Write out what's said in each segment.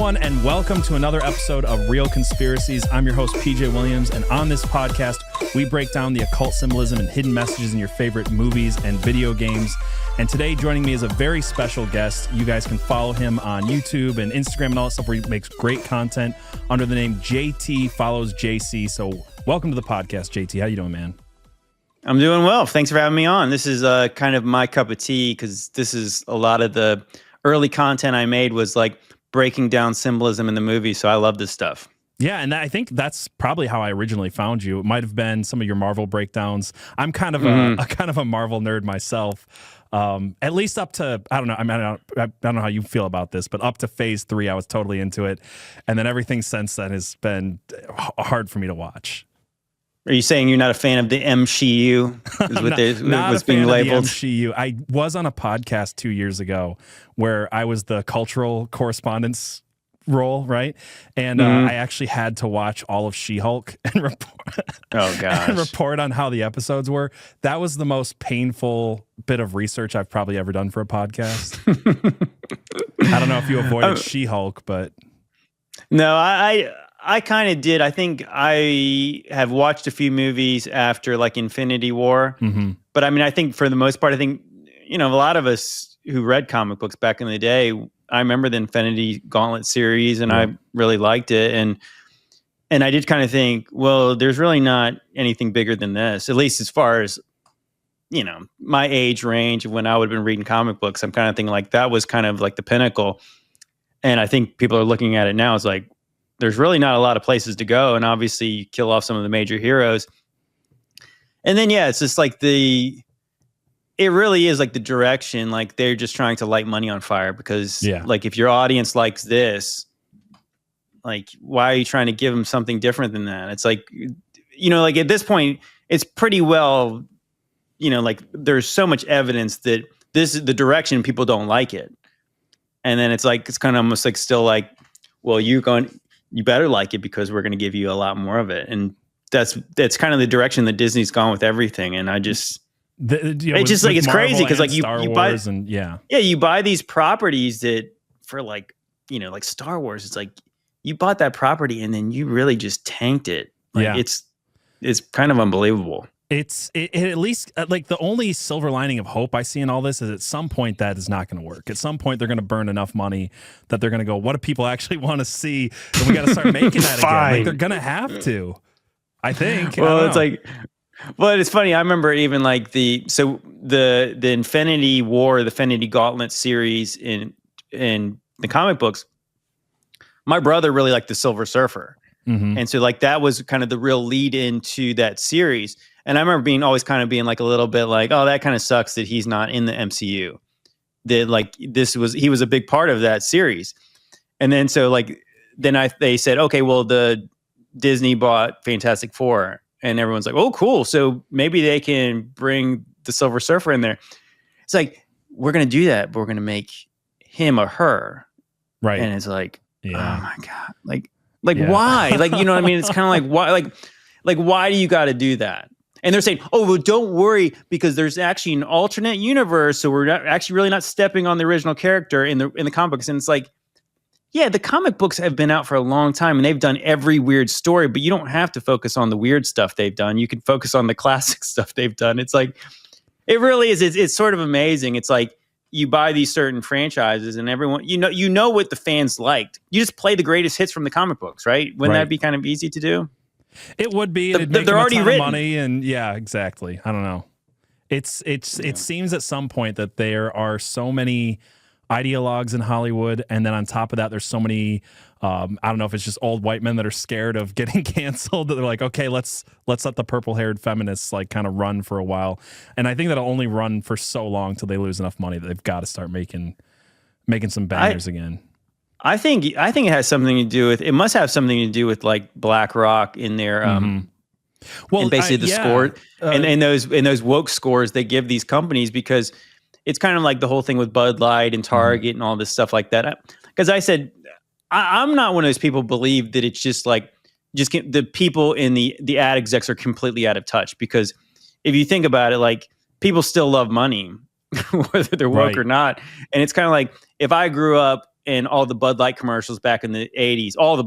everyone, and welcome to another episode of Real Conspiracies. I'm your host, PJ Williams, and on this podcast, we break down the occult symbolism and hidden messages in your favorite movies and video games. And today, joining me is a very special guest. You guys can follow him on YouTube and Instagram and all that stuff, where he makes great content under the name JT Follows JC. So welcome to the podcast, JT. How you doing, man? I'm doing well. Thanks for having me on. This is kind of my cup of tea, because this is a lot of the early content I made was like breaking down symbolism in the movie. So I love this stuff. Yeah, and I think that's probably how I originally found you. It might have been some of your Marvel breakdowns. I'm kind of a Marvel nerd myself. At least up to, I don't know. I mean, I don't know how you feel about this, but up to phase 3, I was totally into it. And then everything since then has been hard for me to watch. Are you saying you're not a fan of the MCU? Is what not was a fan being labeled? of the MCU. I was on a podcast 2 years ago where I was the cultural correspondence role, right? And I actually had to watch all of She-Hulk and report, and report on how the episodes were. That was the most painful bit of research I've probably ever done for a podcast. I don't know if you avoided She-Hulk, but... No, I kind of did. I think I have watched a few movies after like Infinity War. Mm-hmm. But I mean, I think for the most part, I think, a lot of us who read comic books back in the day, I remember the Infinity Gauntlet series and I really liked it. And I did kind of think, well, there's really not anything bigger than this, at least as far as, my age range when I would have been reading comic books. I'm kind of thinking like that was kind of like the pinnacle. And I think people are looking at it now as like, there's really not a lot of places to go. And obviously you kill off some of the major heroes. And then, it's just like it really is like the direction, like they're just trying to light money on fire because like if your audience likes this, like, why are you trying to give them something different than that? It's like, like at this point, it's pretty well, like there's so much evidence that this is the direction, people don't like it. And then it's like, it's kind of almost like still like, well, you better like it because we're going to give you a lot more of it. And that's kind of the direction that Disney's gone with everything. And I just, it's just like, it's crazy. Cause like you buy, you buy these properties that for like, like Star Wars, it's like you bought that property and then you really just tanked it. Like it's kind of unbelievable. It at least like the only silver lining of hope I see in all this is at some point that is not going to work. At some point they're going to burn enough money that they're going to go, what do people actually want to see? And we got to start making that again. Like they're going to have to, I think. Well, it's like, well, it's funny. I remember even like the Infinity War, the Infinity Gauntlet series in the comic books. My brother really liked the Silver Surfer. Mm-hmm. And so like that was kind of the real lead into that series. And I remember being like a little bit like, oh, that kind of sucks that he's not in the MCU. That like he was a big part of that series. And then so like they said, okay, well the Disney bought Fantastic Four, and everyone's like, oh, cool. So maybe they can bring the Silver Surfer in there. It's like, we're gonna do that, but we're gonna make him a her, right? And it's like, oh my god, like why? Like, you know what I mean? It's kind of like why, like why do you got to do that? And they're saying, oh, well, don't worry, because there's actually an alternate universe, so we're actually really not stepping on the original character in the comic books. And it's like, yeah, the comic books have been out for a long time, and they've done every weird story, but you don't have to focus on the weird stuff they've done. You can focus on the classic stuff they've done. It's like, it really is. It's sort of amazing. It's like you buy these certain franchises, and everyone, you know what the fans liked. You just play the greatest hits from the comic books, right? Wouldn't that be kind of easy to do? It would be. They're already written. Money, and exactly. I don't know. It seems at some point that there are so many ideologues in Hollywood, and then on top of that, there's so many. I don't know if it's just old white men that are scared of getting canceled. That they're like, okay, let's let the purple-haired feminists like kind of run for a while, and I think that'll only run for so long till they lose enough money that they've got to start making some bangers again. I think it has something to do with. It must have something to do with like BlackRock in their well, and basically the score and those woke scores they give these companies, because it's kind of like the whole thing with Bud Light and Target and all this stuff like that. Because I said I'm not one of those people who believe that it's just like the people in the ad execs are completely out of touch, because if you think about it, like people still love money whether they're woke or not. And it's kind of like if I grew up and all the Bud Light commercials back in the 80s, all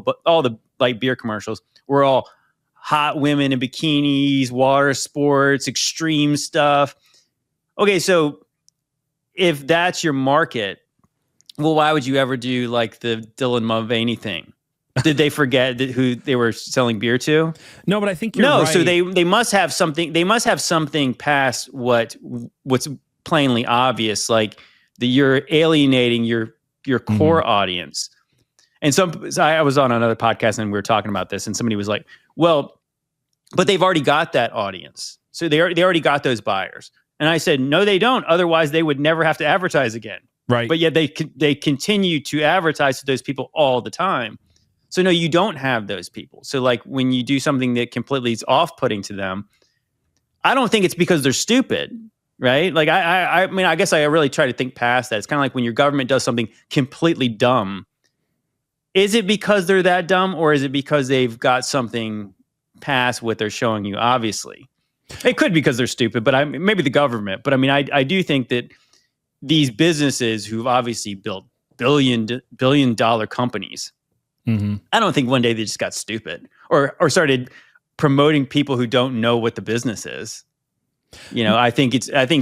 the light beer commercials were all hot women in bikinis, water sports, extreme stuff. Okay, so if that's your market, well, why would you ever do like the Dylan Mulvaney thing? Did they forget who they were selling beer to? No, but I think you're right. So they must have something. They must have something past what's plainly obvious, like that you're alienating your core audience. And I was on another podcast and we were talking about this, and somebody was like, "Well, but they've already got that audience, so they already got those buyers." And I said, "No, they don't. Otherwise, they would never have to advertise again." Right. But yet they continue to advertise to those people all the time. So no, you don't have those people. So like when you do something that completely is off-putting to them, I don't think it's because they're stupid, right? Like I mean, I guess I really try to think past that. It's kind of like when your government does something completely dumb. Is it because they're that dumb, or is it because they've got something past what they're showing you? Obviously, it could be because they're stupid, but maybe the government. But I mean, I do think that these businesses who've obviously built billion dollar companies, I don't think one day they just got stupid or started promoting people who don't know what the business is. You know, I think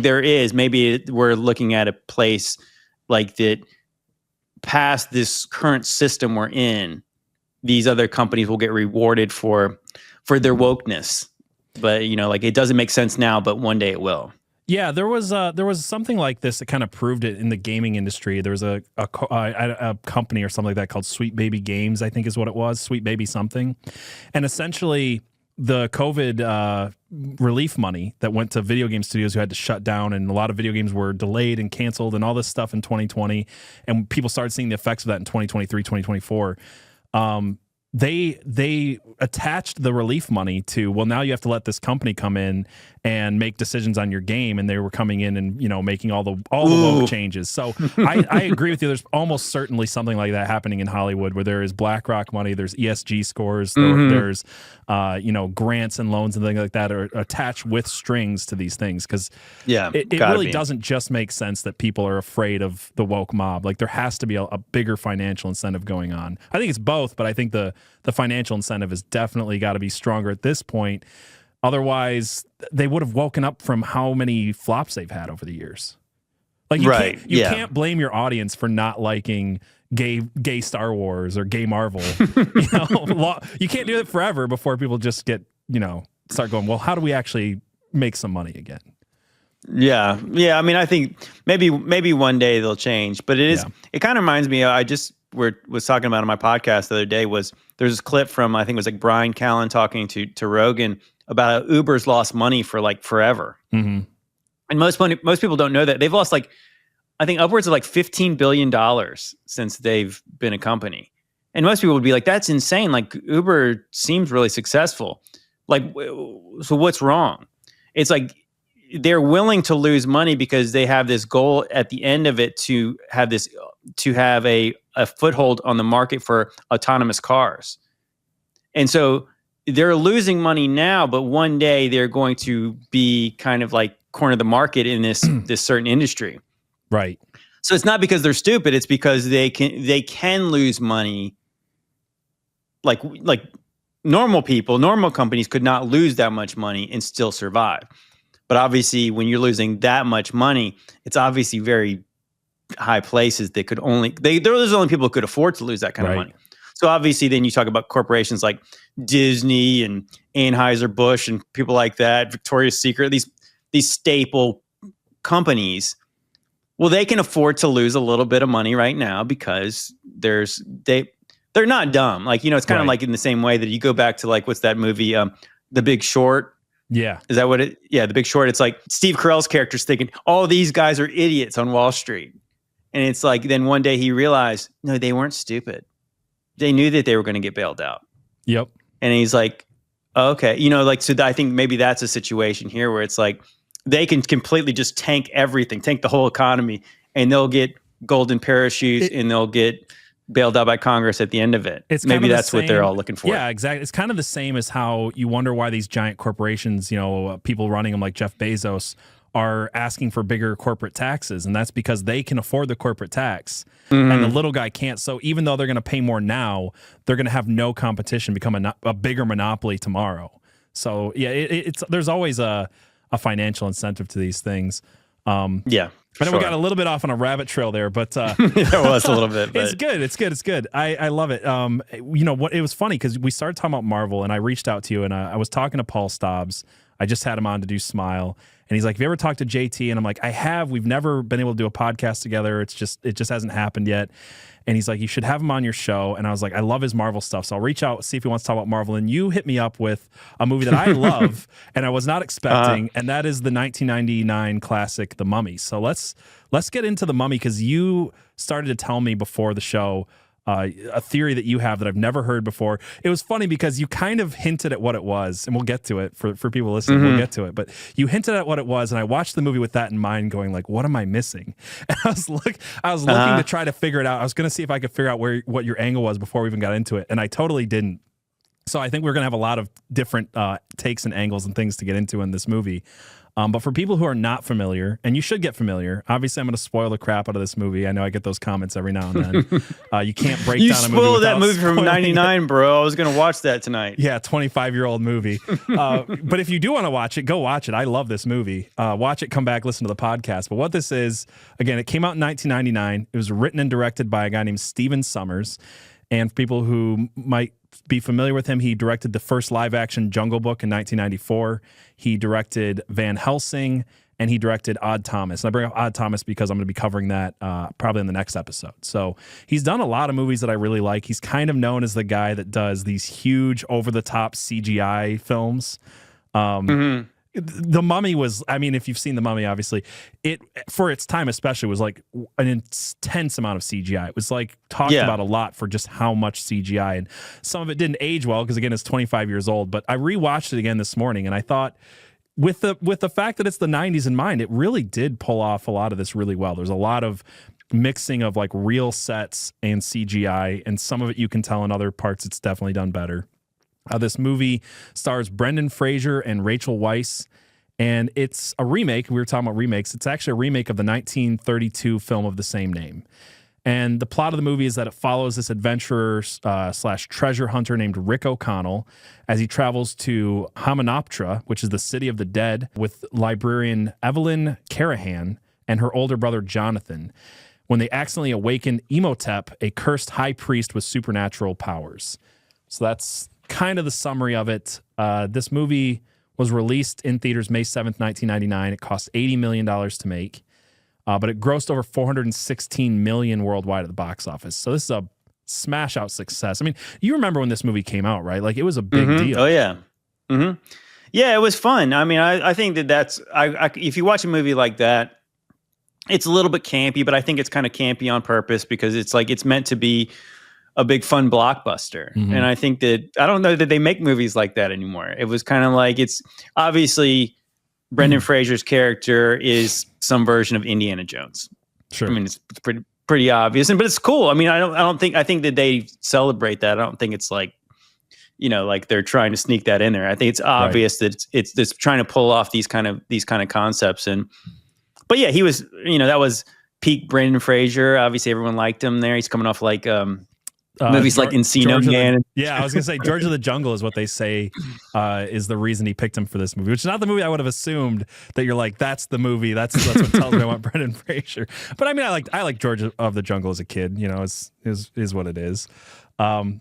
there is, maybe we're looking at a place like that past this current system we're in, these other companies will get rewarded for their wokeness. But, you know, like it doesn't make sense now, but one day it will. Yeah, there was something like this that kind of proved it in the gaming industry. There was a company or something like that called Sweet Baby Games, I think is what it was, Sweet Baby something. And essentially the COVID relief money that went to video game studios who had to shut down, and a lot of video games were delayed and canceled and all this stuff in 2020. And people started seeing the effects of that in 2023, 2024. They attached the relief money to, well, now you have to let this company come in and make decisions on your game, and they were coming in and, you know, making all the woke changes. So I agree with you. There's almost certainly something like that happening in Hollywood, where there is BlackRock money, there's ESG scores, there's you know, grants and loans and things like that are attached with strings to these things, because it really doesn't just make sense that people are afraid of the woke mob. Like there has to be a bigger financial incentive going on. I think it's both, but I think the financial incentive has definitely got to be stronger at this point. Otherwise, they would have woken up from how many flops they've had over the years. Like you can't blame your audience for not liking gay Star Wars or gay Marvel. You know, you can't do it forever before people just get, you know, start going, well, how do we actually make some money again? Yeah. I mean, I think maybe one day they'll change, but it kind of reminds me. I just was talking about on my podcast the other day. There's this clip from, I think it was like Brian Callen talking to Rogan about how Uber's lost money for like forever. And most people don't know that they've lost like, I think upwards of like $15 billion since they've been a company. And most people would be like, that's insane. Like Uber seems really successful. Like, so what's wrong? It's like, they're willing to lose money because they have this goal at the end of it to have a foothold on the market for autonomous cars. And so they're losing money now, but one day they're going to be kind of like corner the market in this certain industry. Right. So it's not because they're stupid, it's because they can lose money. Like normal companies could not lose that much money and still survive. But obviously, when you're losing that much money, it's obviously very high places that could there's only people who could afford to lose that kind of money. So obviously, then you talk about corporations like Disney and Anheuser-Busch and people like that, Victoria's Secret, these staple companies. Well, they can afford to lose a little bit of money right now because they're not dumb. Like, you know, it's kind of like in the same way that you go back to like, what's that movie, The Big Short? Yeah. Is that what it? Yeah, The Big Short. It's like Steve Carell's character's thinking, all these guys are idiots on Wall Street. And it's like, then one day he realized, no, they weren't stupid. They knew that they were going to get bailed out. Yep. And he's like, okay. You know, like, so I think maybe that's a situation here where it's like, they can completely just tank everything, tank the whole economy, and they'll get golden parachutes and they'll get bailed out by Congress at the end of it. Maybe that's what they're all looking for. Yeah, exactly. It's kind of the same as how you wonder why these giant corporations, you know, people running them like Jeff Bezos, are asking for bigger corporate taxes, and that's because they can afford the corporate tax, and the little guy can't. So even though they're going to pay more now, they're going to have no competition, become a bigger monopoly tomorrow. So yeah, it's there's always a financial incentive to these things. Yeah. I know we got a little bit off on a rabbit trail there, but it was a little bit. But. It's good. I love it. You know what? It was funny because we started talking about Marvel, and I reached out to you, and I was talking to Paul Stobbs. I just had him on to do Smile, and he's like, "Have you ever talked to JT?" And I'm like, "I have. We've never been able to do a podcast together. It just hasn't happened yet." And he's like, "You should have him on your show." And I was like, "I love his Marvel stuff, so I'll reach out, see if he wants to talk about Marvel." And you hit me up with a movie that I love and I was not expecting, and that is the 1999 classic, The Mummy. So let's get into The Mummy, because you started to tell me before the show a theory that you have that I've never heard before. It was funny because you kind of hinted at what it was, and we'll get to it for people listening. We'll get to it, but you hinted at what it was, and I watched the movie with that in mind, going like, "What am I missing?" And I was looking to try to figure it out. I was going to see if I could figure out what your angle was before we even got into it, and I totally didn't. So I think we're going to have a lot of different takes and angles and things to get into in this movie. But for people who are not familiar, and you should get familiar, obviously I'm going to spoil the crap out of this movie. I know I get those comments every now and then. You can't break down a movie. You spoiled that movie from 99, bro. I was going to watch that tonight. Yeah, 25-year-old movie. But if you do want to watch it, go watch it. I love this movie. Watch it, come back, listen to the podcast. But what this is, again, it came out in 1999. It was written and directed by a guy named Stephen Sommers. And for people who might be familiar with him, he directed the first live-action Jungle Book in 1994. He directed Van Helsing, and he directed Odd Thomas. And I bring up Odd Thomas because I'm going to be covering that probably in the next episode. So he's done a lot of movies that I really like. He's kind of known as the guy that does these huge, over-the-top CGI films. The Mummy was, I mean, if you've seen The Mummy, obviously, it, for its time especially, was like an intense amount of CGI. It was like talked about a lot for just how much CGI, and some of it didn't age well because, again, it's 25 years old. But I rewatched it again this morning, and I thought, with the fact that it's the 90s in mind, it really did pull off a lot of this really well. There's a lot of mixing of like real sets and CGI, and some of it you can tell in other parts it's definitely done better. This movie stars Brenden Frasier and Rachel Weisz, and it's a remake. We were talking about remakes. It's actually a remake of the 1932 film of the same name. And the plot of the movie is that it follows this adventurer slash treasure hunter named Rick O'Connell as he travels to Hamunaptra, which is the city of the dead, with librarian Evelyn Carahan and her older brother Jonathan, when they accidentally awaken Imhotep, a cursed high priest with supernatural powers. So that's kind of the summary of it. This movie was released in theaters May 7th, 1999. It cost $80 million to make, but it grossed over $416 million worldwide at the box office. So this is a smash out success. I mean, you remember when this movie came out, right? Like, it was a big deal. Oh, yeah. Yeah, it was fun. I mean, I think that's, if you watch a movie like that, it's a little bit campy, but I think it's kind of campy on purpose because it's like, it's meant to be a big fun blockbuster. And I think that, I don't know that they make movies like that anymore. It was kind of like, it's obviously Brenden Frasier's character is some version of Indiana Jones. Sure. I mean, it's pretty obvious, but it's cool. I mean, I think that they celebrate that. I don't think it's like, you know, like they're trying to sneak that in there. I think it's obvious that it's trying to pull off these kind of concepts. But yeah, he was, you know, that was peak Brenden Frasier. Obviously everyone liked him there. He's coming off like, movies like Encino Man. I was going to say George of the Jungle is what they say is the reason he picked him for this movie, which is not the movie I would have assumed that you're like, that's the movie. That's what tells me I want Brenden Frasier. But I mean, I like George of the Jungle as a kid, you know, is what it is.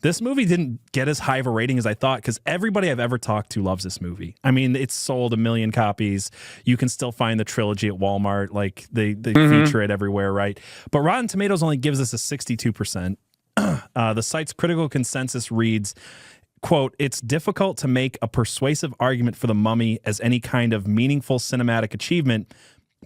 This movie didn't get as high of a rating as I thought because everybody I've ever talked to loves this movie. I mean, it's sold 1 million copies. You can still find the trilogy at Walmart. Like they feature it everywhere, right? But Rotten Tomatoes only gives us a 62%. The site's critical consensus reads, quote, "It's difficult to make a persuasive argument for The Mummy as any kind of meaningful cinematic achievement,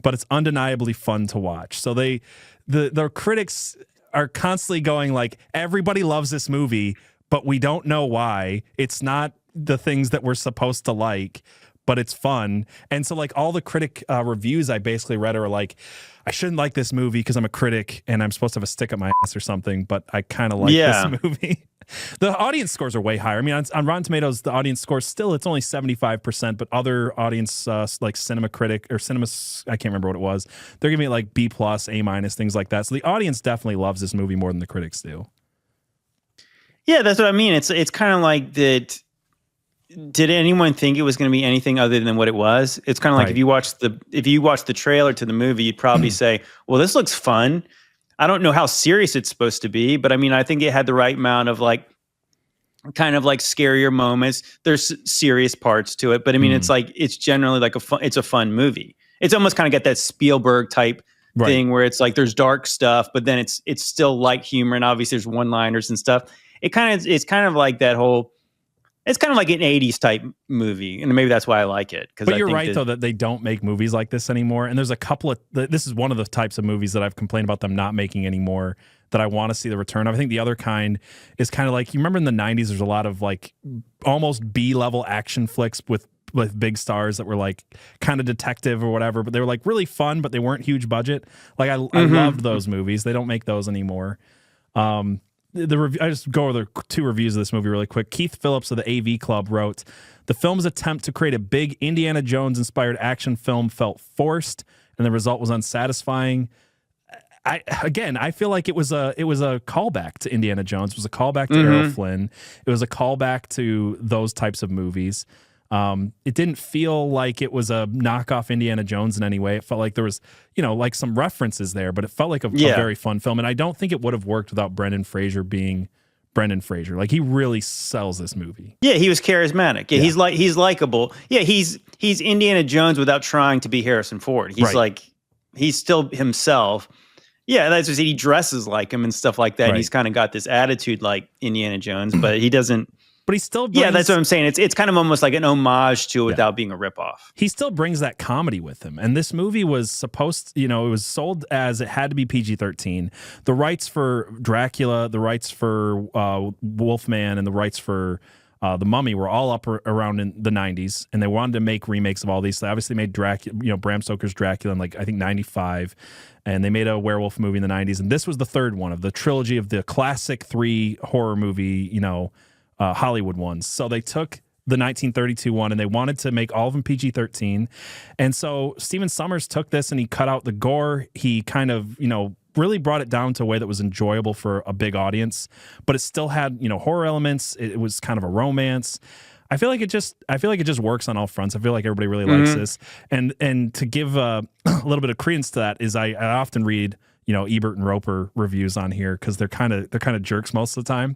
but it's undeniably fun to watch." So the critics are constantly going like, everybody loves this movie, but we don't know why. It's not the things that we're supposed to like, but it's fun. And so like all the critic reviews I basically read are like, I shouldn't like this movie because I'm a critic and I'm supposed to have a stick up my ass or something, but I kind of like this movie. The audience scores are way higher. I mean, on Rotten Tomatoes, the audience score still, it's only 75%, but other audience like Cinema Critic or Cinema, I can't remember what it was, they're giving it like B+, A-, things like that. So the audience definitely loves this movie more than the critics do. Yeah, that's what I mean. It's kind of like that. Did anyone think it was going to be anything other than what it was? It's kind of like if you watch the trailer to the movie, you'd probably say, "Well, this looks fun." I don't know how serious it's supposed to be, but I mean, I think it had the right amount of like, kind of like scarier moments. There's serious parts to it, but I mean, it's like it's generally like it's a fun movie. It's almost kind of got that Spielberg type thing where it's like there's dark stuff, but then it's still light humor, and obviously there's one-liners and stuff. It's kind of like that whole. It's kind of like an 80s type movie, and maybe that's why I like it. But you're right, though, that they don't make movies like this anymore. And there's a couple of... This is one of the types of movies that I've complained about them not making anymore that I want to see the return of. I think the other kind is kind of like... You remember in the 90s, there's a lot of like almost B-level action flicks with big stars that were like kind of detective or whatever, but they were like really fun, but they weren't huge budget. Like I loved those movies. They don't make those anymore. I just go over the 2 reviews of this movie really quick. Keith Phillips of the AV Club wrote, "The film's attempt to create a big Indiana Jones-inspired action film felt forced, and the result was unsatisfying." I feel like it was a callback to Indiana Jones. It was a callback to Errol Flynn. It was a callback to those types of movies. It didn't feel like it was a knockoff Indiana Jones in any way. It felt like there was, like some references there, but it felt like a very fun film. And I don't think it would have worked without Brenden Frasier being Brenden Frasier. Like he really sells this movie. Yeah, he was charismatic. Yeah, he's likable. Yeah, he's Indiana Jones without trying to be Harrison Ford. He's he's still himself. Yeah, that's just he dresses like him and stuff like that. And he's kind of got this attitude like Indiana Jones, but he doesn't. But he still brings, that's what I'm saying. It's kind of almost like an homage to it without being a ripoff. He still brings that comedy with him. And this movie was supposed, it was sold as it had to be PG-13. The rights for Dracula, the rights for Wolfman, and the rights for The Mummy were all up around in the 90s. And they wanted to make remakes of all these. So they obviously made Dracula, Bram Stoker's Dracula in I think 95. And they made a werewolf movie in the 90s. And this was the third one of the trilogy of the classic 3 horror movie, Hollywood ones. So they took the 1932 one and they wanted to make all of them PG-13. And so Stephen Sommers took this and he cut out the gore. He kind of, really brought it down to a way that was enjoyable for a big audience, but it still had, horror elements. It was kind of a romance. I feel like it just works on all fronts. I feel like everybody really likes this. And to give a little bit of credence to that is I often read Ebert and Roper reviews on here because they're kind of jerks most of the time.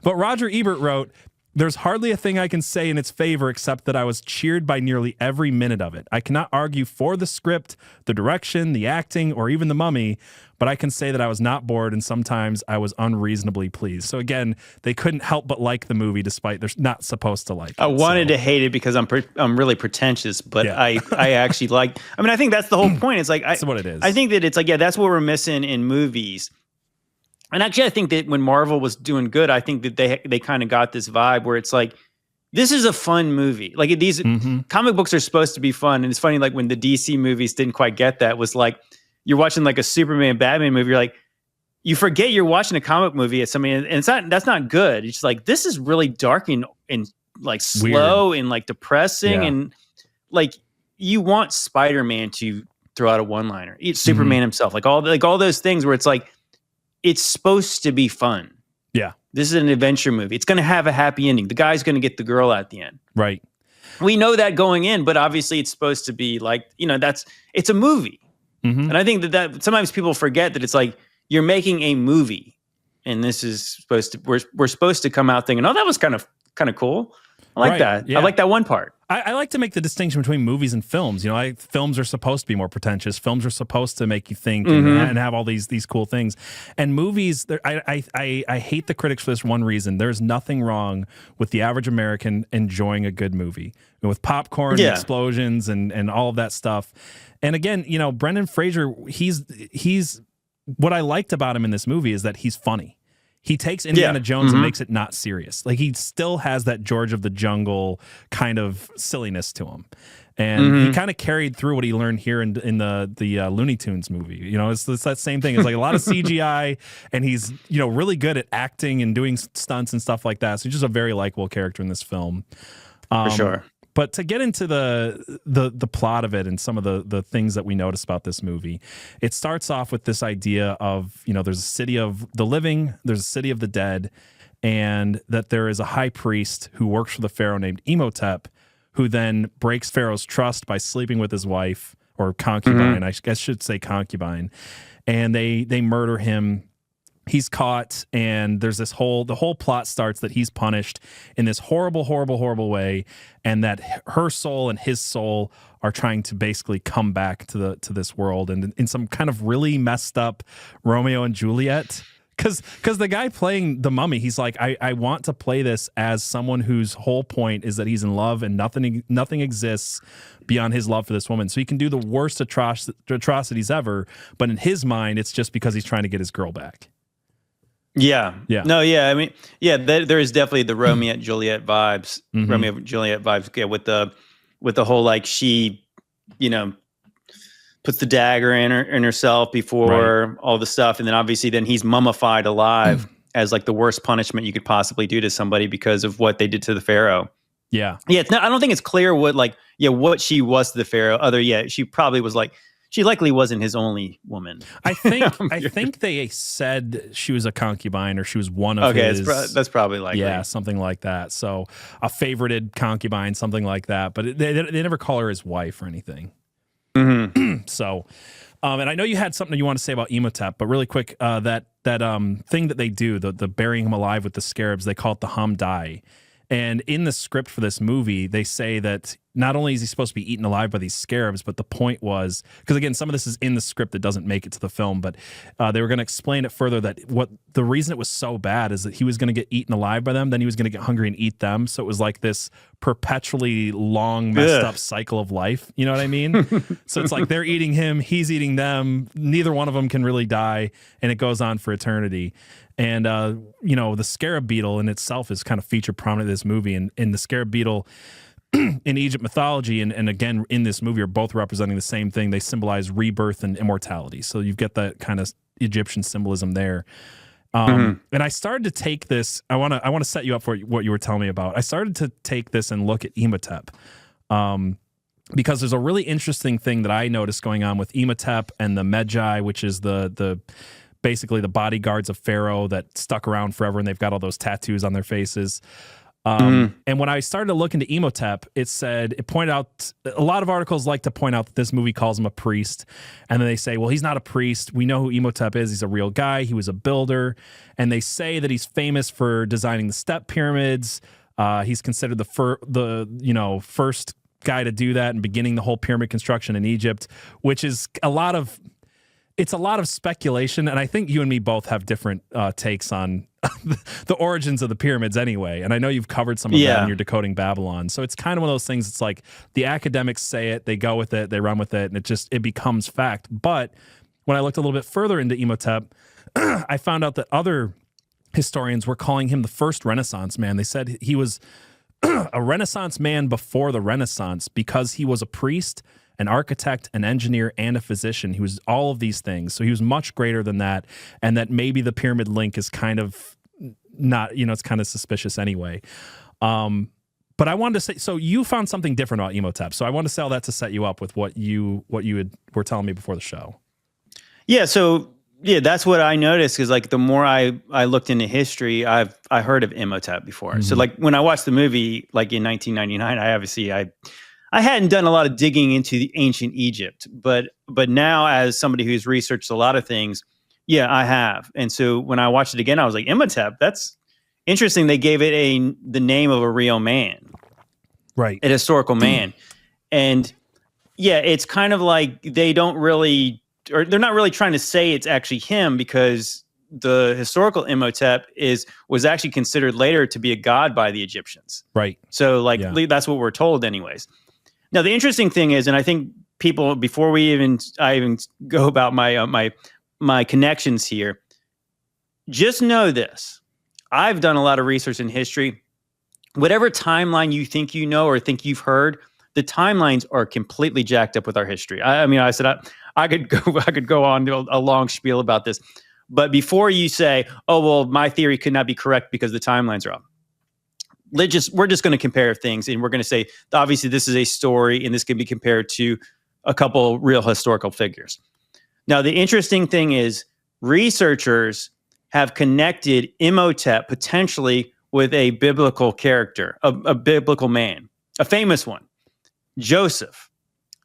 But Roger Ebert wrote, "There's hardly a thing I can say in its favor except that I was cheered by nearly every minute of it. I cannot argue for the script, the direction, the acting, or even The Mummy, but I can say that I was not bored and sometimes I was unreasonably pleased." So again, they couldn't help but like the movie despite they're not supposed to like it. I wanted to hate it because I'm really pretentious, but I actually like. I mean, I think that's the whole point. It's like that's what it is. I think that it's like that's what we're missing in movies. And actually, I think that when Marvel was doing good, I think that they kind of got this vibe where it's like, this is a fun movie. Like these comic books are supposed to be fun, and it's funny. Like when the DC movies didn't quite get that, was like you're watching like a Superman, Batman movie. You're like, you forget you're watching a comic movie at something, and it's not. That's not good. It's just like this is really dark and like slow and like depressing, and like you want Spider-Man to throw out a one-liner. It's Superman himself, like all those things where it's like. It's supposed to be fun. Yeah. This is an adventure movie. It's going to have a happy ending. The guy's going to get the girl at the end. Right. We know that going in, but obviously it's supposed to be like, it's a movie. And I think that sometimes people forget that it's like, you're making a movie and this is supposed to, we're supposed to come out thinking, oh, that was kind of cool. I like that. Yeah. I like that one part. I like to make the distinction between movies and films. Films are supposed to be more pretentious. Films are supposed to make you think and have all these cool things. And movies, I hate the critics for this one reason. There's nothing wrong with the average American enjoying a good movie. With popcorn and explosions and all of that stuff. And again, Brenden Frasier, he's what I liked about him in this movie is that he's funny. He takes Indiana Jones and makes it not serious. Like he still has that George of the Jungle kind of silliness to him. And he kind of carried through what he learned here in the Looney Tunes movie. You know, it's that same thing. It's like a lot of CGI, and he's, you know, really good at acting and doing stunts and stuff like that. So he's just a very likable character in this film. For sure. But to get into the plot of it and some of the things that we notice about this movie, it starts off with this idea of, you know, there's a city of the living, there's a city of the dead, and that there is a high priest who works for the pharaoh named Imhotep, who then breaks Pharaoh's trust by sleeping with his wife, or concubine, I guess should say concubine, and they murder him. He's caught, and there's the whole plot starts that he's punished in this horrible, horrible, horrible way, and that her soul and his soul are trying to basically come back to this world, and in some kind of really messed up Romeo and Juliet. Because the guy playing the mummy, he's like, I want to play this as someone whose whole point is that he's in love and nothing exists beyond his love for this woman. So he can do the worst atrocities ever, but in his mind, it's just because he's trying to get his girl back. Yeah. Yeah. No, yeah. I mean, yeah, there is definitely the Romeo and Juliet vibes. Romeo and Juliet vibes. Yeah, with the whole, like, she, you know, puts the dagger in herself before all the stuff, and then obviously then he's mummified alive as like the worst punishment you could possibly do to somebody because of what they did to the pharaoh. Yeah. Yeah. I don't think it's clear what she was to the pharaoh. She probably was like, she likely wasn't his only woman. I think they said she was a concubine, or she was one of his. Okay, that's probably likely. Yeah, something like that. So a favorited concubine, something like that. But they never call her his wife or anything. So, and I know you had something you want to say about Imhotep, but really quick, that thing that they do, the burying him alive with the scarabs, they call it the Hamdai. And in the script for this movie, they say that not only is he supposed to be eaten alive by these scarabs, but the point was, because again, some of this is in the script that doesn't make it to the film, but they were going to explain it further, that what the reason it was so bad is that he was going to get eaten alive by them, then he was going to get hungry and eat them. So it was like this perpetually long, messed up cycle of life. You know what I mean? So it's like they're eating him, he's eating them. Neither one of them can really die, and it goes on for eternity. And, you know, the scarab beetle in itself is kind of featured prominently in this movie. And the scarab beetle in Egypt mythology and again in this movie are both representing the same thing. They symbolize rebirth and immortality. So you've got that kind of Egyptian symbolism there. And I started to take this. I want to set you up for what you were telling me about. I started to take this and look at Imhotep. Because there's a really interesting thing that I noticed going on with Imhotep and the Madjai, which is the basically the bodyguards of Pharaoh that stuck around forever, and they've got all those tattoos on their faces. And when I started to look into Imhotep, it pointed out, a lot of articles like to point out that this movie calls him a priest. And then they say, well, he's not a priest. We know who Imhotep is. He's a real guy. He was a builder. And they say that he's famous for designing the step pyramids. He's considered the first guy to do that and beginning the whole pyramid construction in Egypt, which is a lot of speculation, and I think you and me both have different takes on the origins of the pyramids anyway. And I know you've covered some of that in your Decoding Babylon. So it's kind of one of those things. It's like the academics say it, they go with it, they run with it, and it becomes fact. But when I looked a little bit further into Imhotep, I found out that other historians were calling him the first Renaissance man. They said he was a Renaissance man before the Renaissance because he was a priest, an architect, an engineer, and a physician. He was all of these things. So he was much greater than that. And that maybe the pyramid link is kind of not, it's kind of suspicious anyway. But I wanted to say, so you found something different about Imhotep. So I wanted to say all that to set you up with what you were telling me before the show. Yeah. So that's what I noticed. Cause like the more I looked into history, I heard of Imhotep before. So like when I watched the movie, like in 1999, I hadn't done a lot of digging into the ancient Egypt, but now as somebody who's researched a lot of things, I have. And so when I watched it again, I was like, Imhotep, that's interesting. They gave it the name of a real man, right? A historical man. And it's kind of like they're not really trying to say it's actually him, because the historical Imhotep was actually considered later to be a god by the Egyptians. Right. So that's what we're told anyways. Now, the interesting thing is, and I think people, before I even go about my connections here, just know this. I've done a lot of research in history. Whatever timeline you think you know or think you've heard, the timelines are completely jacked up with our history. I mean, I said I could go on to a long spiel about this, but before you say, "Oh, well, my theory could not be correct because the timelines are off," we're just going to compare things, and we're going to say, obviously, this is a story, and this can be compared to a couple real historical figures. Now, the interesting thing is, researchers have connected Imhotep potentially with a biblical character, a biblical man, a famous one, Joeseph.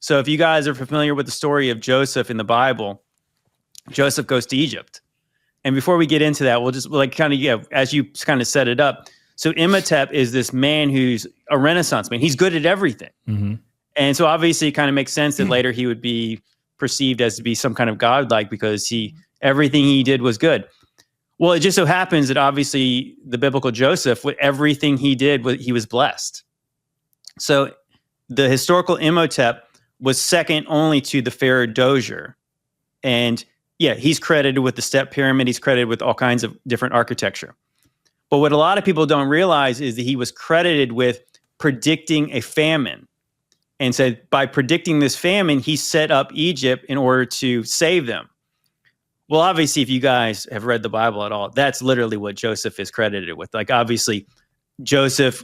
So if you guys are familiar with the story of Joeseph in the Bible, Joeseph goes to Egypt. And before we get into that, as you kind of set it up. So Imhotep is this man who's a Renaissance man. He's good at everything. Mm-hmm. And so obviously it kind of makes sense that later he would be perceived as to be some kind of godlike because everything he did was good. Well, it just so happens that obviously the biblical Joeseph, with everything he did, he was blessed. So the historical Imhotep was second only to the pharaoh Dozier. And yeah, he's credited with the step pyramid. He's credited with all kinds of different architecture. But what a lot of people don't realize is that he was credited with predicting a famine. And said by predicting this famine, he set up Egypt in order to save them. Well, obviously, if you guys have read the Bible at all, that's literally what Joeseph is credited with. Like, obviously, Joeseph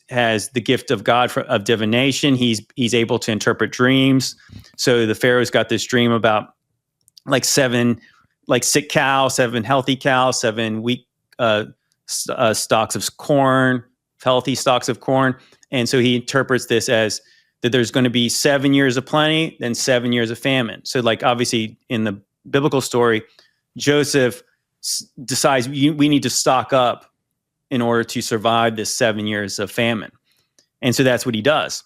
has the gift of God of divination. He's able to interpret dreams. So the Pharaoh's got this dream about seven sick cows, 7 healthy cows, 7 weak stalks of corn, healthy stalks of corn. And so he interprets this as that there's going to be 7 years of plenty, then 7 years of famine. So obviously in the biblical story, Joeseph decides we need to stock up in order to survive this 7 years of famine. And so that's what he does.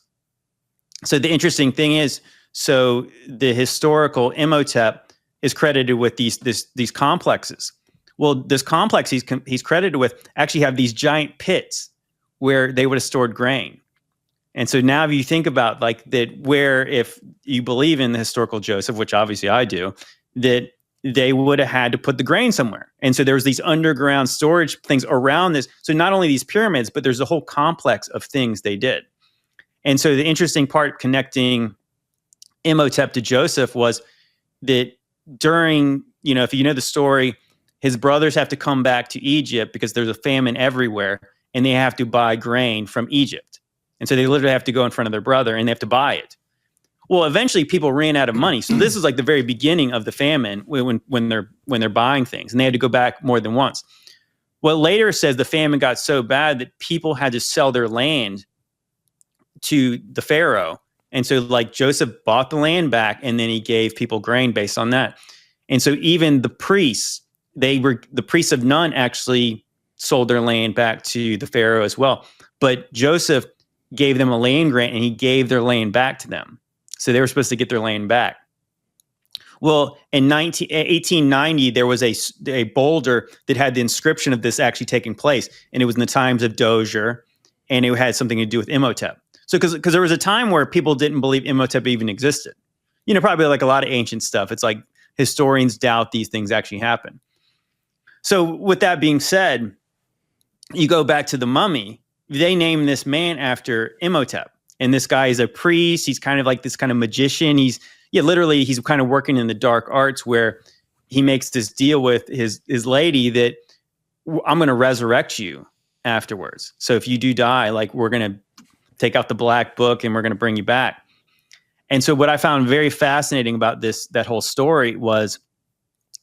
So the interesting thing is, so the historical Imhotep is credited with these complexes. Well, this complex he's credited with actually have these giant pits where they would have stored grain. And so now if you think about that, where if you believe in the historical Joeseph, which obviously I do, that they would have had to put the grain somewhere. And so there was these underground storage things around this. So not only these pyramids, but there's a whole complex of things they did. And so the interesting part connecting Imhotep to Joeseph was that during, if you know the story, his brothers have to come back to Egypt because there's a famine everywhere and they have to buy grain from Egypt. And so they literally have to go in front of their brother and they have to buy it. Well, eventually people ran out of money. So this is the very beginning of the famine when they're buying things, and they had to go back more than once. What later says the famine got so bad that people had to sell their land to the pharaoh. And so Joseph bought the land back and then he gave people grain based on that. And so even the priests of Nun actually sold their land back to the pharaoh as well. But Joseph gave them a land grant and he gave their land back to them. So they were supposed to get their land back. Well, in 1890, there was a boulder that had the inscription of this actually taking place. And it was in the times of Dozier, and it had something to do with Imhotep. So because there was a time where people didn't believe Imhotep even existed. Probably a lot of ancient stuff. It's historians doubt these things actually happen. So with that being said, you go back to the mummy. They named this man after Imhotep. And this guy is a priest. He's kind of this kind of magician. He's kind of working in the dark arts where he makes this deal with his lady that I'm going to resurrect you afterwards. So if you do die, we're going to take out the black book and we're going to bring you back. And so what I found very fascinating about that whole story was,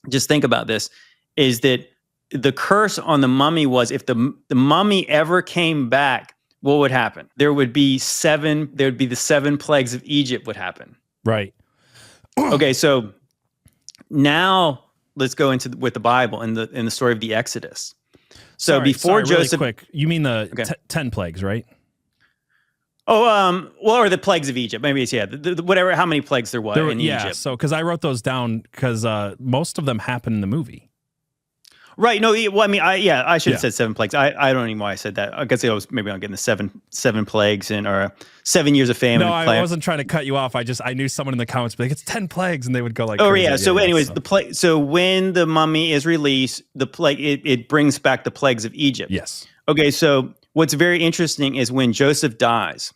just think about this, is that the curse on the mummy was if the mummy ever came back, what would happen? There would be the 7 plagues of Egypt would happen. Right. Okay, so now let's go with the Bible and the story of the Exodus. So before Joseph, really quick, you mean the 10 plagues, right? Oh, or the plagues of Egypt. Maybe it's whatever. How many plagues there was in Egypt? So because I wrote those down because most of them happen in the movie. Right. No. Well, I mean, I should have said 7 plagues. I don't know why I said that. I guess I was maybe I'm getting the seven plagues or 7 years of famine. No, I wasn't trying to cut you off. I knew someone in the comments would be it's 10 plagues, and they would go oh crazy. Yeah. So, anyways, so when the mummy is released, the plague it brings back the plagues of Egypt. Yes. Okay. So what's very interesting is when Joseph dies,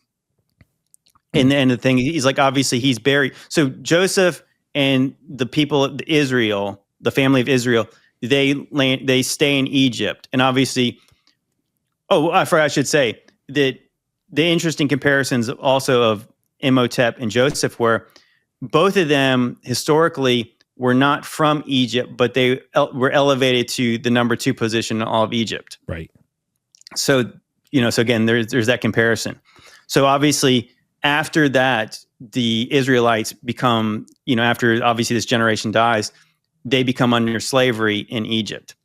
And the thing, he's like, obviously he's buried. So Joseph and the people of Israel, the family of Israel, they stay in Egypt. And obviously, I forgot, I should say that the interesting comparisons also of Imhotep and Joeseph were both of them historically were not from Egypt, but they were elevated to the number 2 position in all of Egypt. Right. So, so again, there's that comparison. So obviously after that, the Israelites become, after obviously this generation dies, they become under slavery in Egypt.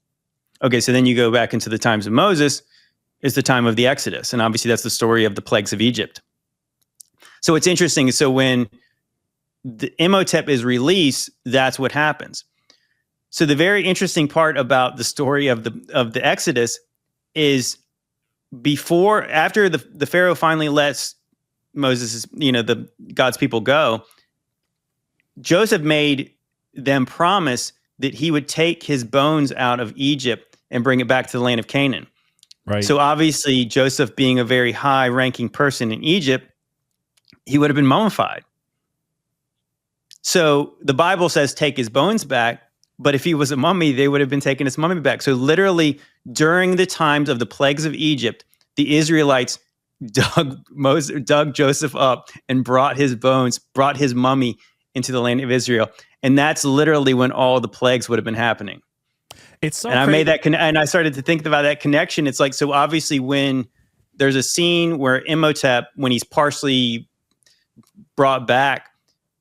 Okay, so then you go back into the times of Moses, is the time of the Exodus. And obviously that's the story of the plagues of Egypt. So it's interesting. So when the Imhotep is released, that's what happens. So the very interesting part about the story of the Exodus is after the Pharaoh finally lets Moses, the God's people go, Joseph made them promise that he would take his bones out of Egypt and bring it back to the land of Canaan. Right. So obviously Joseph, being a very high-ranking person in Egypt, he would have been mummified. So the Bible says take his bones back, but if he was a mummy, they would have been taking his mummy back. So literally during the times of the plagues of Egypt, the Israelites dug Joseph up and brought his bones, brought his mummy into the land of Israel. And that's literally when all the plagues would have been happening. It's so and crazy. I made that and I started to think about that connection. It's like, so obviously when there's a scene where Imhotep, when he's partially brought back,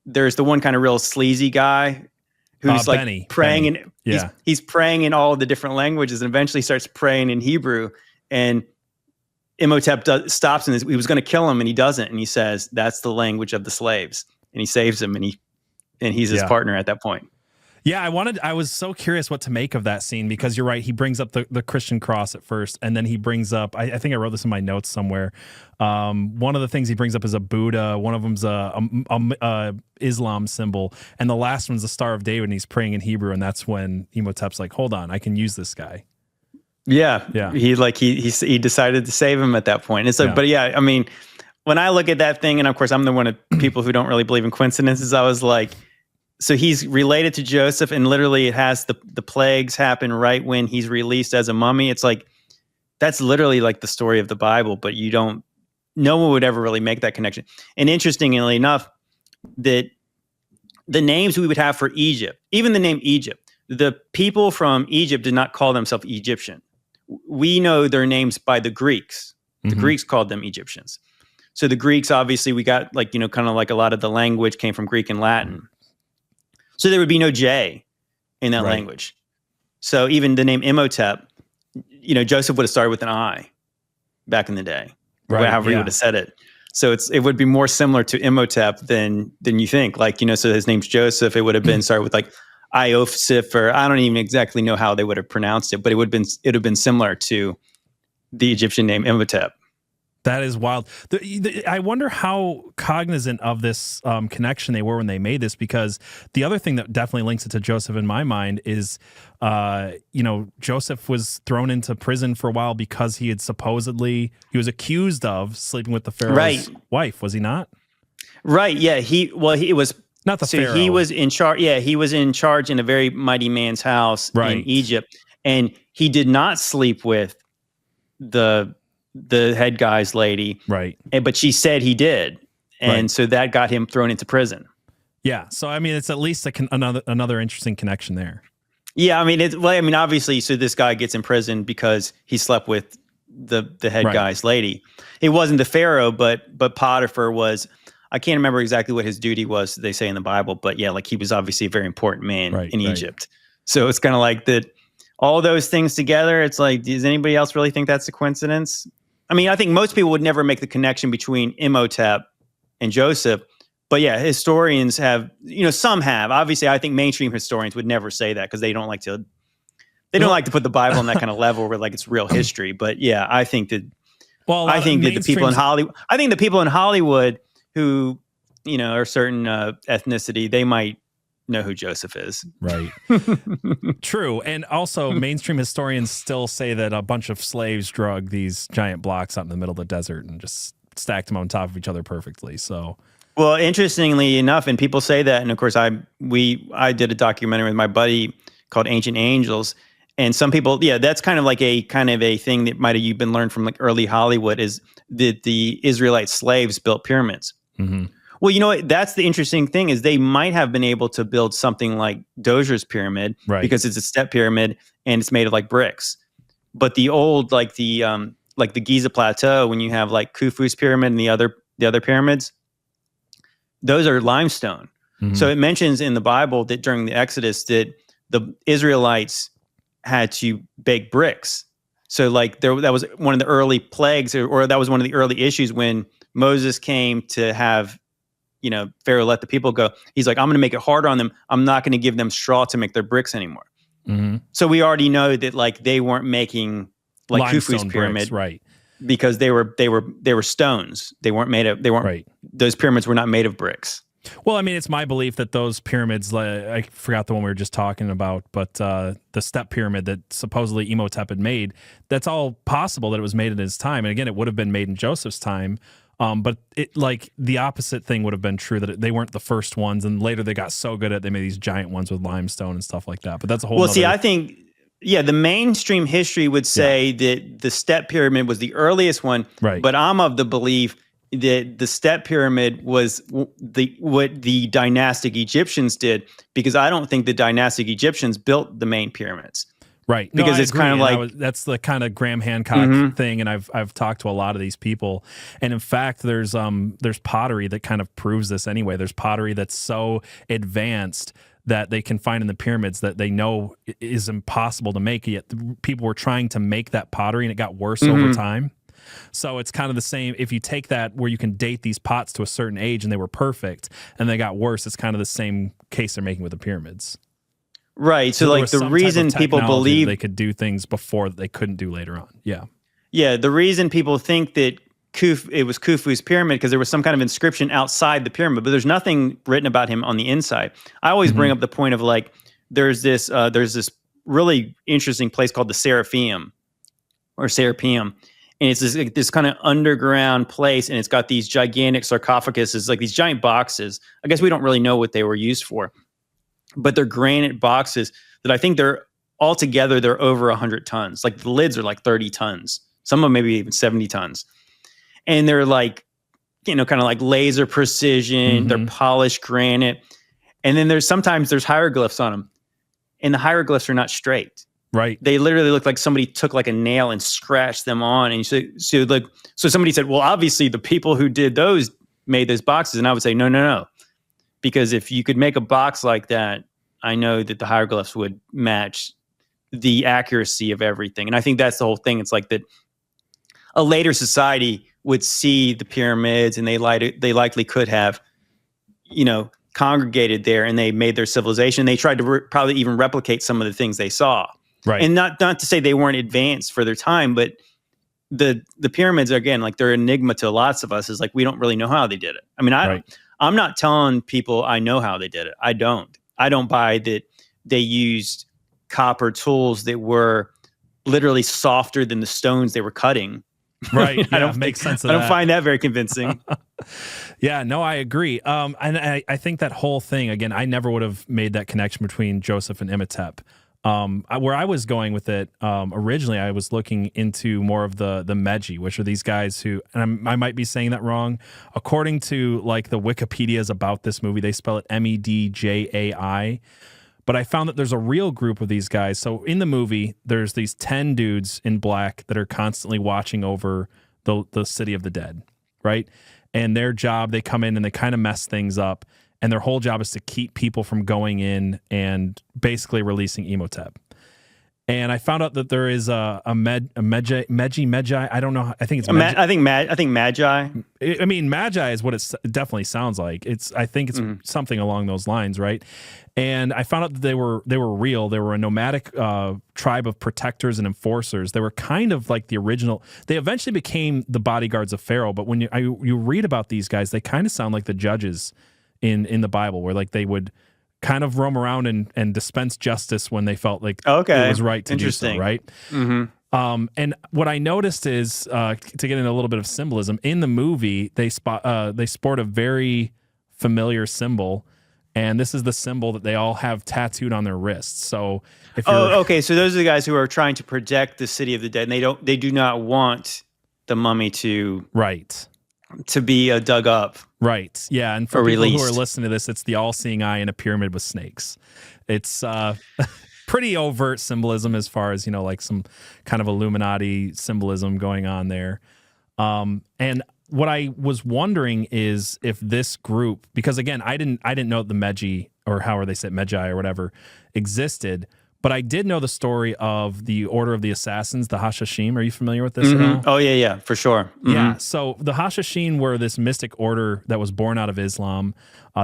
there's the one kind of real sleazy guy who's like Benny, praying Benny. and he's praying in all the different languages and eventually starts praying in Hebrew. And Imhotep stops and he was going to kill him and he doesn't. And he says, that's the language of the slaves. And he saves him and he's his partner at that point. Yeah, I was so curious what to make of that scene, because you're right. He brings up the Christian cross at first, and then he brings up, I think I wrote this in my notes somewhere. One of the things he brings up is a Buddha. One of them's a Islam symbol, and the last one's the Star of David, and he's praying in Hebrew, and that's when Imhotep's like, hold on, I can use this guy. Yeah. He decided to save him at that point. And so, but yeah, I mean, when I look at that thing, and of course I'm the one of people who don't really believe in coincidences, I was like, so he's related to Joseph, and literally it has the plagues happen right when he's released as a mummy. It's like, that's literally like the story of the Bible, but no one would ever really make that connection. And interestingly enough, that the names we would have for Egypt, even the name Egypt, the people from Egypt did not call themselves Egyptian. We know their names by the Greeks. The Greeks called them Egyptians. So the Greeks, obviously, we got like, kind of like a lot of the language came from Greek and Latin. So there would be no J in that language. So even the name Imhotep, Joseph would have started with an I back in the day, however he would have said it. So it would be more similar to Imhotep than you think. Like, so his name's Joseph. It would have been started with like Iosif, or I don't even exactly know how they would have pronounced it, but it would have been similar to the Egyptian name Imhotep. That is wild. I wonder how cognizant of this connection they were when they made this, because the other thing that definitely links it to Joseph in my mind is, Joseph was thrown into prison for a while because he was accused of sleeping with the Pharaoh's wife, was he not? Right. Yeah. He was not the Pharaoh. He was in charge. Yeah. He was in charge in a very mighty man's house in Egypt, and he did not sleep with the head guy's lady. Right. But she said he did. And so that got him thrown into prison. Yeah. So, I mean, it's at least another interesting connection there. Yeah. I mean, obviously, so this guy gets in prison because he slept with the head guy's lady. It wasn't the Pharaoh, but Potiphar was, I can't remember exactly what his duty was, they say in the Bible, but yeah, like he was obviously a very important man in Egypt. So it's kind of like that, all those things together. It's like, does anybody else really think that's a coincidence? I mean, I think most people would never make the connection between Imhotep and Joseph, but yeah, historians have, some have. Obviously, I think mainstream historians would never say that because they don't like to put the Bible on that kind of level where like it's real history. But yeah, I think that the people in Hollywood who, are certain ethnicity, they might know who Joseph is. Right. True. And also mainstream historians still say that a bunch of slaves drug these giant blocks out in the middle of the desert and just stacked them on top of each other perfectly. So, well, interestingly enough, and people say that, and of course, I did a documentary with my buddy called Ancient Angels, and some people, that's kind of a thing that might have you been learned from like early Hollywood is that the Israelite slaves built pyramids. Mm-hmm. Well, you know what? That's the interesting thing is they might have been able to build something like Dozier's pyramid because it's a step pyramid and it's made of like bricks. But the old like the Giza Plateau, when you have like Khufu's pyramid and the other pyramids, those are limestone. Mm-hmm. So it mentions in the Bible that during the Exodus that the Israelites had to bake bricks. So like that was one of the early plagues, or that was one of the early issues when Moses came to have, Pharaoh let the people go. He's like, I'm going to make it harder on them. I'm not going to give them straw to make their bricks anymore. Mm-hmm. So we already know that like they weren't making like Khufu's pyramid, bricks, right? Because they were stones. They weren't right. Those pyramids were not made of bricks. Well, I mean, it's my belief that those pyramids, I forgot the one we were just talking about, but the step pyramid that supposedly Imhotep had made, that's all possible that it was made in his time. And again, it would have been made in Joseph's time. But it like the opposite thing would have been true, that they weren't the first ones, and later they got so good at they made these giant ones with limestone and stuff like that. But that's a whole. Well, see, I think the mainstream history would say that the step pyramid was the earliest one, right? But I'm of the belief that the step pyramid was what the dynastic Egyptians did, because I don't think the dynastic Egyptians built the main pyramids. Right. Because it's kind of like that's the kind of Graham Hancock thing, and I've talked to a lot of these people, and in fact, there's pottery that kind of proves this anyway. There's pottery that's so advanced that they can find in the pyramids that they know is impossible to make. Yet people were trying to make that pottery, and it got worse over time. So it's kind of the same. If you take that where you can date these pots to a certain age and they were perfect, and they got worse, it's kind of the same case they're making with the pyramids. Right. So like the reason people believe they could do things before that they couldn't do later on. Yeah. Yeah. The reason people think that it was Khufu's pyramid because there was some kind of inscription outside the pyramid, but there's nothing written about him on the inside. I always bring up the point of like, there's this really interesting place called the Serapeum. And it's this kind of underground place, and it's got these gigantic sarcophaguses, like these giant boxes. I guess we don't really know what they were used for, but they're granite boxes that I think they're over 100 tons. Like the lids are like 30 tons. Some of them maybe even 70 tons. And they're like, kind of like laser precision. They're polished granite. And then sometimes there's hieroglyphs on them. And the hieroglyphs are not straight. Right. They literally look like somebody took like a nail and scratched them on. And so somebody said, well, obviously the people who did those made those boxes. And I would say, no. Because if you could make a box like that, I know that the hieroglyphs would match the accuracy of everything. And I think that's the whole thing. It's like that a later society would see the pyramids, and they likely could have, congregated there, and they made their civilization. They tried to probably even replicate some of the things they saw. Right. And not to say they weren't advanced for their time, but the pyramids, again, like they're an enigma to lots of us. Is like we don't really know how they did it. I mean, I'm not telling people I know how they did it. I don't buy that they used copper tools that were literally softer than the stones they were cutting. Right. Yeah, I don't make sense of that. I don't find that very convincing. Yeah, no, I agree. And I think that whole thing, again, I never would have made that connection between Joeseph and Imhotep. Where I was going with it, originally I was looking into more of the Madjai, which are these guys who, and I might be saying that wrong. According to like the Wikipedias about this movie, they spell it Medjai. But I found that there's a real group of these guys. So in the movie, there's these 10 dudes in black that are constantly watching over the city of the dead, right? And their job, they come in and they kind of mess things up. And their whole job is to keep people from going in and basically releasing Imhotep. And I found out that there is a Madjai. I don't know. I think it's Madjai. I think Madjai. I mean, Madjai is what it definitely sounds like. I think it's something along those lines, right? And I found out that they were real. They were a nomadic tribe of protectors and enforcers. They were kind of like the original. They eventually became the bodyguards of Pharaoh. But when you read about these guys, they kind of sound like the judges in the Bible, where like they would kind of roam around and dispense justice when they felt like it was right to do so, right? And what I noticed is, to get into a little bit of symbolism, in the movie, they sport a very familiar symbol, and this is the symbol that they all have tattooed on their wrists. So if you're... okay. So those are the guys who are trying to protect the city of the dead, and they do not want the mummy to be dug up. Right. Yeah. And for people who are listening to this, it's the all-seeing eye in a pyramid with snakes. It's pretty overt symbolism as far as, like some kind of Illuminati symbolism going on there. And what I was wondering is if this group, because again, I didn't know the Madjai, or however they say it, Madjai or whatever, existed. But I did know the story of the Order of the Assassins, the Hashashim. Are you familiar with this at all? Oh, yeah, for sure. Mm-hmm. Yeah, so the Hashashim were this mystic order that was born out of Islam.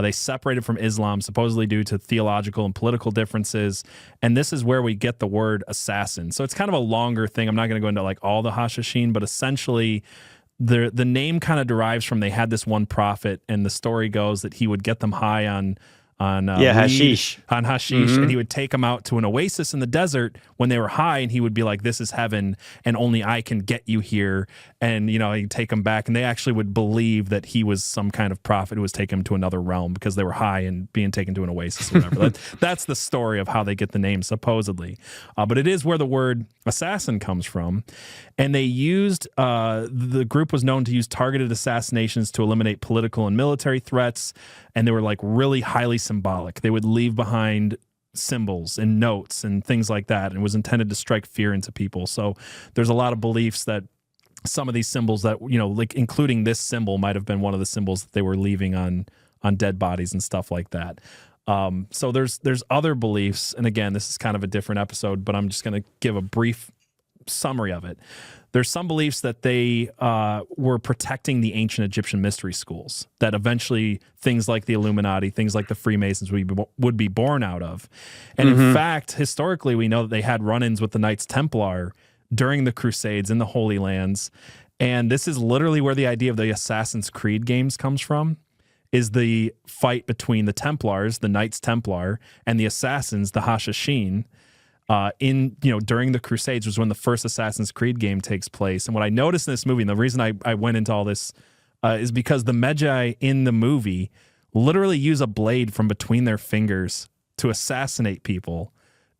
They separated from Islam supposedly due to theological and political differences, and this is where we get the word assassin. So it's kind of a longer thing. I'm not going to go into like all the Hashashim, but essentially the name kind of derives from they had this one prophet, and the story goes that he would get them high on hashish. And he would take them out to an oasis in the desert when they were high, and he would be like, this is heaven and only I can get you here. And he'd take them back, and they actually would believe that he was some kind of prophet who was taking them to another realm because they were high and being taken to an oasis or whatever. That's the story of how they get the name, supposedly. But it is where the word assassin comes from. And they used, the group was known to use targeted assassinations to eliminate political and military threats, and they were like really highly symbolic. They would leave behind symbols and notes and things like that, and it was intended to strike fear into people. So there's a lot of beliefs that some of these symbols that, like including this symbol, might have been one of the symbols that they were leaving on dead bodies and stuff like that. So there's other beliefs, and again, this is kind of a different episode, but I'm just going to give a brief summary of it. There's some beliefs that they were protecting the ancient Egyptian mystery schools, that eventually things like the Illuminati, things like the Freemasons would be born out of. And in fact, historically, we know that they had run-ins with the Knights Templar during the Crusades in the Holy Lands. And this is literally where the idea of the Assassin's Creed games comes from, is the fight between the Templars, the Knights Templar, and the Assassins, the Hashashin. During the Crusades was when the first Assassin's Creed game takes place. And what I noticed in this movie, and the reason I went into all this is because the Madjai in the movie literally use a blade from between their fingers to assassinate people,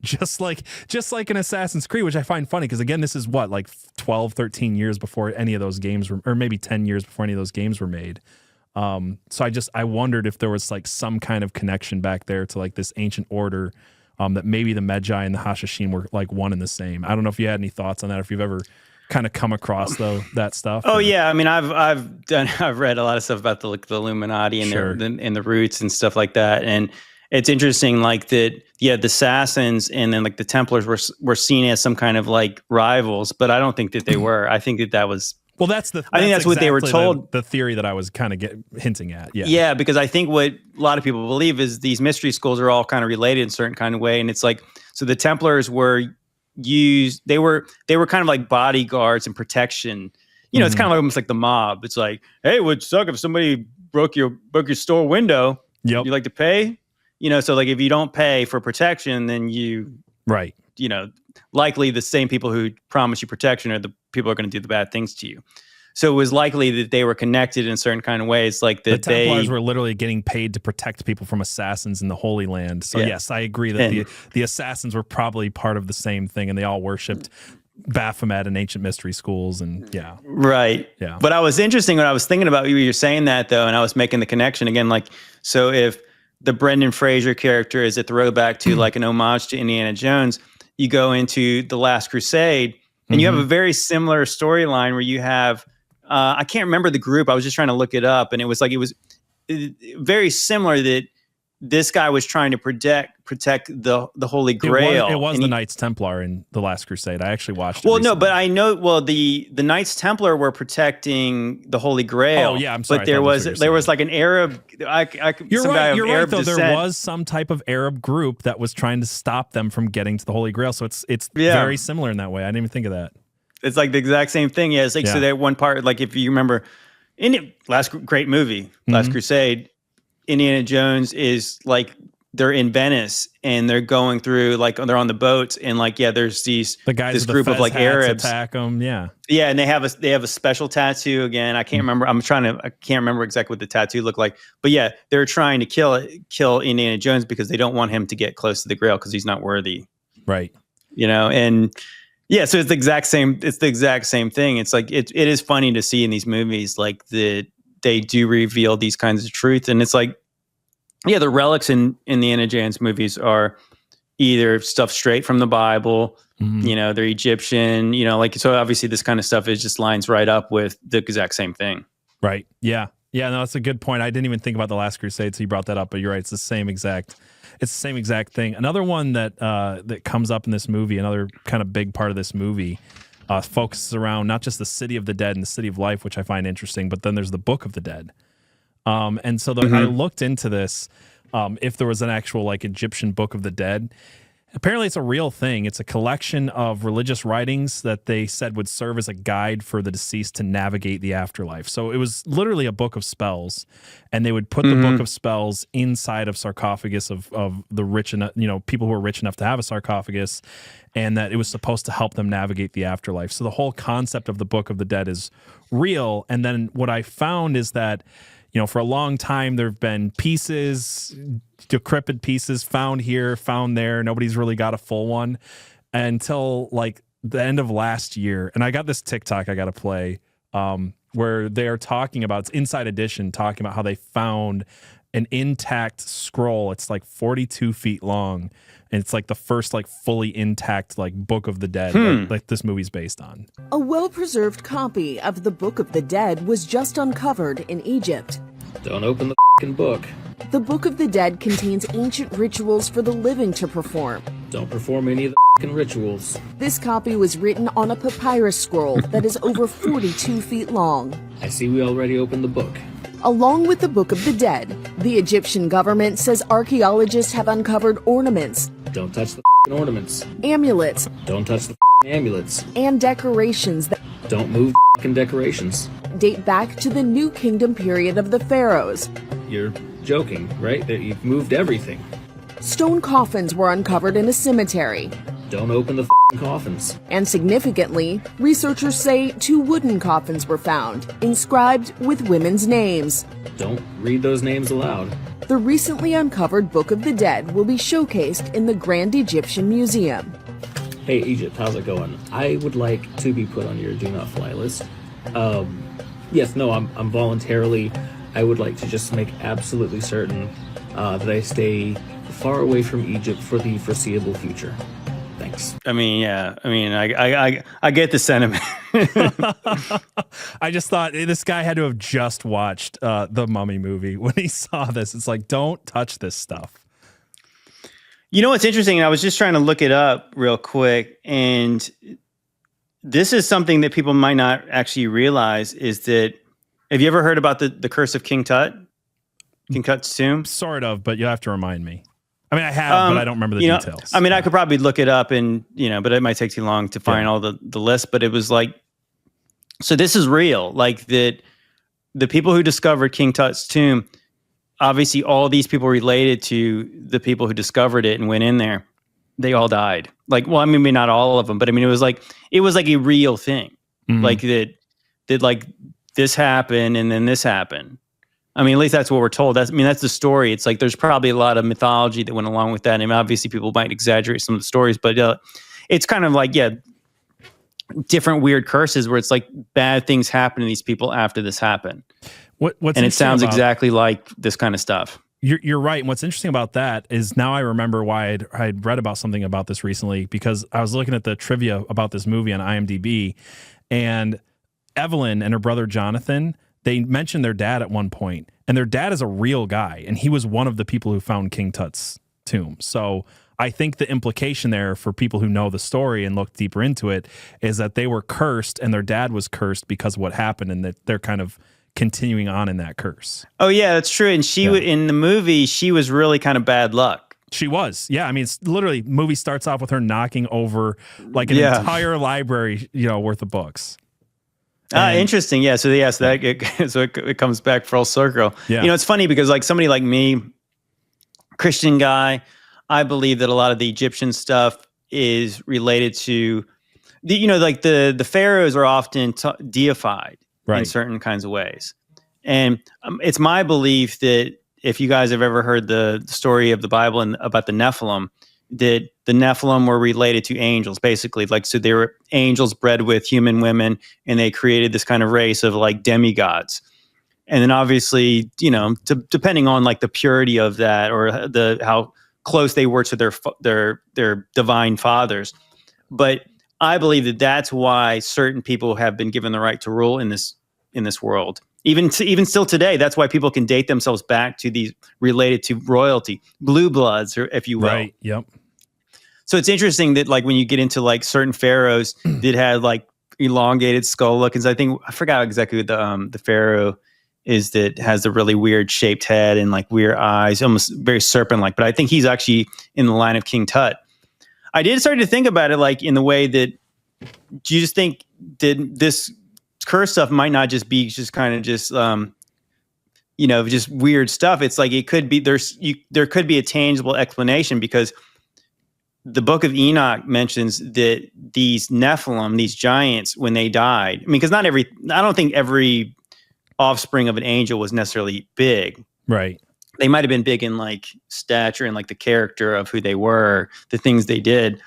just like in Assassin's Creed, which I find funny because, again, this is what, like 12, 13 years before any of those games were, or maybe 10 years before any of those games were made. So I wondered if there was like some kind of connection back there to like this ancient order, that maybe the Madjai and the Hashashin were like one and the same. I don't know if you had any thoughts on that, if you've ever kind of come across that stuff. Oh, yeah. I mean, I've read a lot of stuff about the Illuminati and the roots and stuff like that. And it's interesting, like that. Yeah, the Assassins and then like the Templars were seen as some kind of like rivals, but I don't think that they were. I think that was. Well, I think that's what they were told. The theory that I was kind of hinting at. Yeah. Yeah, because I think what a lot of people believe is these mystery schools are all kind of related in a certain kind of way. And it's like, so the Templars were used, they were kind of like bodyguards and protection. It's kind of almost like the mob. It's like, hey, it would suck if somebody broke your store window. Yep. You like to pay? So like if you don't pay for protection, then right. Likely the same people who promise you protection are the people who are going to do the bad things to you. So it was likely that they were connected in certain kind of ways, like that the Templars were literally getting paid to protect people from assassins in the Holy Land. So yes, I agree that the assassins were probably part of the same thing, and they all worshipped Baphomet and ancient mystery schools, and yeah. Right. Yeah. But I was interesting when I was thinking about you were saying that, though, and I was making the connection again, like, so if the Brenden Frasier character is a throwback to like an homage to Indiana Jones, you go into The Last Crusade, and you have a very similar storyline where you have, I can't remember the group. I was just trying to look it up, and it was very similar that this guy was trying to protect the Holy Grail. It was the Knights Templar in The Last Crusade. I actually watched it Well, recently. no, but I know, the Knights Templar were protecting the Holy Grail. Oh, yeah, I'm sorry. But there was like an Arab, You're right, though. descent. There was some type of Arab group that was trying to stop them from getting to the Holy Grail. So it's very similar in that way. I didn't even think of that. It's like the exact same thing. Yeah, it's like, so that one part, like if you remember, great movie, Last Crusade, Indiana Jones is like they're in Venice and they're going through, like, they're on the boats, and like, yeah, there's this group of like Arabs attack them. Yeah. Yeah. And they have a special tattoo. Again, I can't remember. I can't remember exactly what the tattoo looked like, but yeah, they're trying to kill Indiana Jones because they don't want him to get close to the Grail because he's not worthy. Right. And yeah, so it's the exact same thing. It's like, it is funny to see in these movies, like they do reveal these kinds of truth. And it's like, yeah, the relics in the Indiana Jones movies are either stuff straight from the Bible, they're Egyptian, like, so obviously this kind of stuff just lines right up with the exact same thing. Right. Yeah. Yeah. No, that's a good point. I didn't even think about The Last Crusade, so you brought that up, but you're right. It's the same exact thing. Another one that comes up in this movie, another kind of big part of this movie, focuses around not just the city of the dead and the city of life, which I find interesting, but then there's the book of the dead. And so I looked into this, if there was an actual like Egyptian book of the dead. Apparently it's a real thing. It's a collection of religious writings that they said would serve as a guide for the deceased to navigate the afterlife. So it was literally a book of spells, and they would put the book of spells inside of sarcophagus of the rich enough, people who were rich enough to have a sarcophagus, and that it was supposed to help them navigate the afterlife. So the whole concept of the book of the dead is real. And then what I found is that, for a long time, there have been pieces, decrepit pieces found here, found there. Nobody's really got a full one until like the end of last year. And I got this TikTok I got to play where they're talking about, it's Inside Edition, talking about how they found an intact scroll. It's like 42 feet long. And it's like the first like fully intact like Book of the Dead like this movie's based on. A well-preserved copy of the Book of the Dead was just uncovered in Egypt. Don't open the f***ing book. The Book of the Dead contains ancient rituals for the living to perform. Don't perform any of the f***ing rituals. This copy was written on a papyrus scroll that is over 42 feet long. I see we already opened the book. Along with the Book of the Dead, the Egyptian government says archaeologists have uncovered ornaments. Don't touch the f***ing ornaments. Amulets. Don't touch the f***ing amulets. And decorations that don't move the f***ing decorations. Date back to the New Kingdom period of the pharaohs. You're joking, right? That you've moved everything. Stone coffins were uncovered in a cemetery. Don't open the f***ing coffins. And significantly, researchers say 2 wooden coffins were found, inscribed with women's names. Don't read those names aloud. The recently uncovered Book of the Dead will be showcased in the Grand Egyptian Museum. Hey, Egypt, how's it going? I would like to be put on your do not fly list. Yes, no, I'm voluntarily. I would like to just make absolutely certain that I stay far away from Egypt for the foreseeable future. Thanks. I mean, yeah. I mean, I get the sentiment. I just thought this guy had to have just watched the Mummy movie when he saw this. It's like, don't touch this stuff. You know what's interesting? I was just trying to look it up real quick, and this is something that people might not actually realize is that, have you ever heard about the curse of King Tut? King Tut's tomb? Sort of, but you'll have to remind me. I mean, I have, but I don't remember the details. I mean, I could probably look it up and, but it might take too long to find all the list, but it was like, so this is real. Like the people who discovered King Tut's tomb, obviously all these people related to the people who discovered it and went in there, they all died. Like, well, I mean, maybe not all of them, but I mean, it was like a real thing. Like that like this happened and then this happened. I mean, at least that's what we're told. That's the story. It's like there's probably a lot of mythology that went along with that. And obviously people might exaggerate some of the stories, but it's kind of like, different weird curses where it's like bad things happen to these people after this happened. And it sounds exactly like this kind of stuff. You're right. And what's interesting about that is now I remember why I'd read about something about this recently, because I was looking at the trivia about this movie on IMDb, and Evelyn and her brother Jonathan, they mentioned their dad at one point, and their dad is a real guy, and he was one of the people who found King Tut's tomb. So I think the implication there for people who know the story and look deeper into it is that they were cursed, and their dad was cursed because of what happened, and that they're kind of continuing on in that curse. Oh yeah, that's true. And in the movie, she was really kind of bad luck. She was. Yeah. I mean, it's literally, movie starts off with her knocking over like an entire library, worth of books. Interesting. Yeah. So it comes back full circle. Yeah. It's funny because like somebody like me, Christian guy. I believe that a lot of the Egyptian stuff is related to like the pharaohs are often deified in certain kinds of ways. And it's my belief that if you guys have ever heard the story of the Bible and about the Nephilim, that the Nephilim were related to angels, basically. Like, so they were angels bred with human women, and they created this kind of race of like demigods. And then obviously, depending on like the purity of that or how close they were to their divine fathers. But I believe that that's why certain people have been given the right to rule in this world. Even still today, that's why people can date themselves back to these related to royalty, blue bloods, or if you will. Right. Yep. So it's interesting that like when you get into like certain pharaohs that had like elongated skull look, and I forgot exactly what the pharaoh is that has the really weird shaped head and like weird eyes, almost very serpent-like. But I think he's actually in the line of King Tut. I did start to think about it like in the way that, do you just think that this curse stuff might not just be just kind of just just weird stuff? It's like it could be there could be a tangible explanation, because the Book of Enoch mentions that these Nephilim, these giants, when they died, I mean, because I don't think every offspring of an angel was necessarily big. Right. They might have been big in like stature and like the character of who they were, the things they did.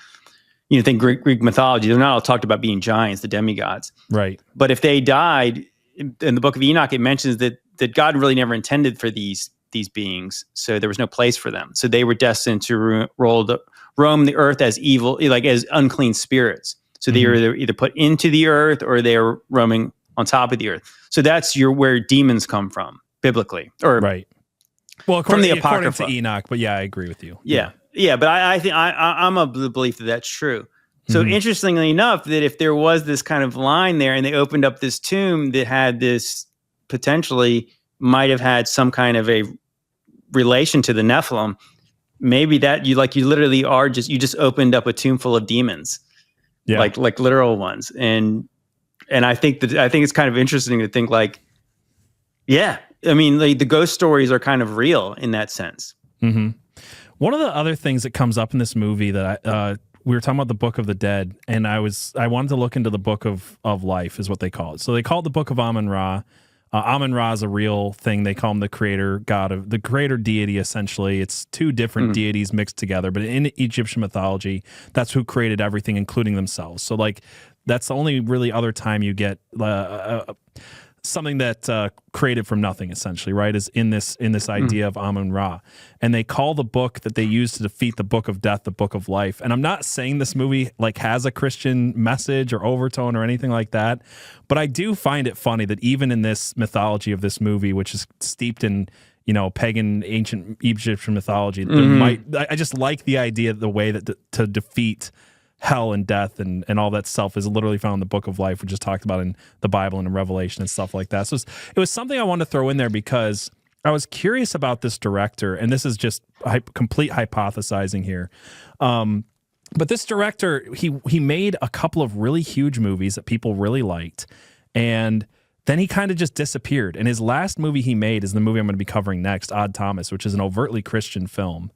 Think Greek mythology, they're not all talked about being giants, the demigods. Right. But if they died, in the Book of Enoch, it mentions that God really never intended for these beings, so there was no place for them. So they were destined to roam the earth as evil, like as unclean spirits. So they were either put into the earth or they were roaming on top of the earth. So that's where demons come from, biblically. Or right. Well, from the Apocrypha. According to Enoch, but yeah, I agree with you. Yeah. Yeah, but I think I'm of the belief that that's true. So interestingly enough, that if there was this kind of line there and they opened up this tomb that had this potentially might have had some kind of a relation to the Nephilim, maybe that you literally you just opened up a tomb full of demons, like literal ones. And I think it's kind of interesting to think like, yeah, I mean, like, the ghost stories are kind of real in that sense. Mm-hmm. One of the other things that comes up in this movie that we were talking about the Book of the Dead, and I wanted to look into the Book of Life, is what they call it. So they call it the Book of Amun-Ra. Amun-Ra is a real thing. They call him the creator deity, essentially. It's two different deities mixed together, but in Egyptian mythology, that's who created everything, including themselves. So like, that's the only really other time you get something that created from nothing, essentially, right? Is in this idea of Amun-Ra, and they call the book that they use to defeat the Book of Death the Book of Life. And I'm not saying this movie like has a Christian message or overtone or anything like that, but I do find it funny that even in this mythology of this movie, which is steeped in pagan ancient Egyptian mythology, I just like the idea of the way that to defeat hell and death and all that stuff is literally found in the Book of Life, which is talked about in the Bible and in Revelation and stuff like that. So it was something I wanted to throw in there because I was curious about this director, and this is just complete hypothesizing here. But this director, he made a couple of really huge movies that people really liked, and then he kind of just disappeared. And his last movie he made is the movie I'm going to be covering next, Odd Thomas, which is an overtly Christian film.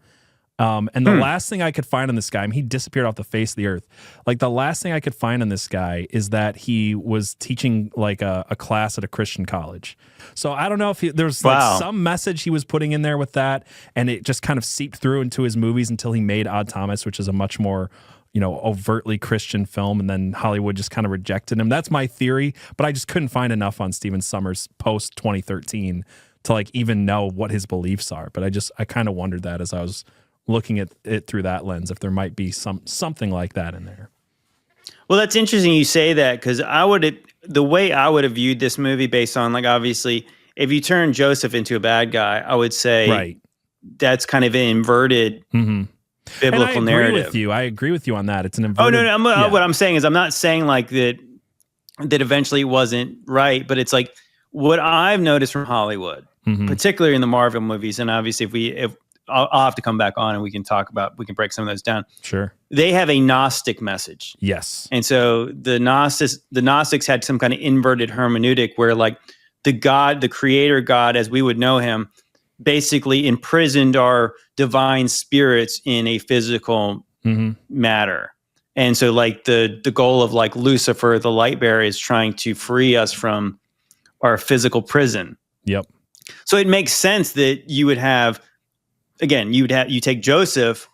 And the last thing I could find on this guy, I mean, he disappeared off the face of the earth. Like, the last thing I could find on this guy is that he was teaching like a class at a Christian college. So I don't know if there's like some message he was putting in there with that, and it just kind of seeped through into his movies until he made Odd Thomas, which is a much more, overtly Christian film, and then Hollywood just kind of rejected him. That's my theory, but I just couldn't find enough on Stephen Sommers post 2013 to like even know what his beliefs are. But I kind of wondered that as I was looking at it through that lens, if there might be something like that in there. Well, that's interesting you say that, because the way I would have viewed this movie, based on, like, obviously, if you turn Joeseph into a bad guy, I would say that's kind of an inverted biblical narrative. I agree with you on that. It's an inverted. Oh, no. What I'm saying is, I'm not saying like that eventually wasn't right, but it's like what I've noticed from Hollywood, particularly in the Marvel movies, and obviously if I'll have to come back on and we can break some of those down. Sure. They have a Gnostic message. Yes. And so the Gnostics had some kind of inverted hermeneutic where, like, the creator God, as we would know him, basically imprisoned our divine spirits in a physical matter. And so like the goal of like Lucifer, the light bearer, is trying to free us from our physical prison. Yep. So it makes sense that you would have, again, you take Joeseph,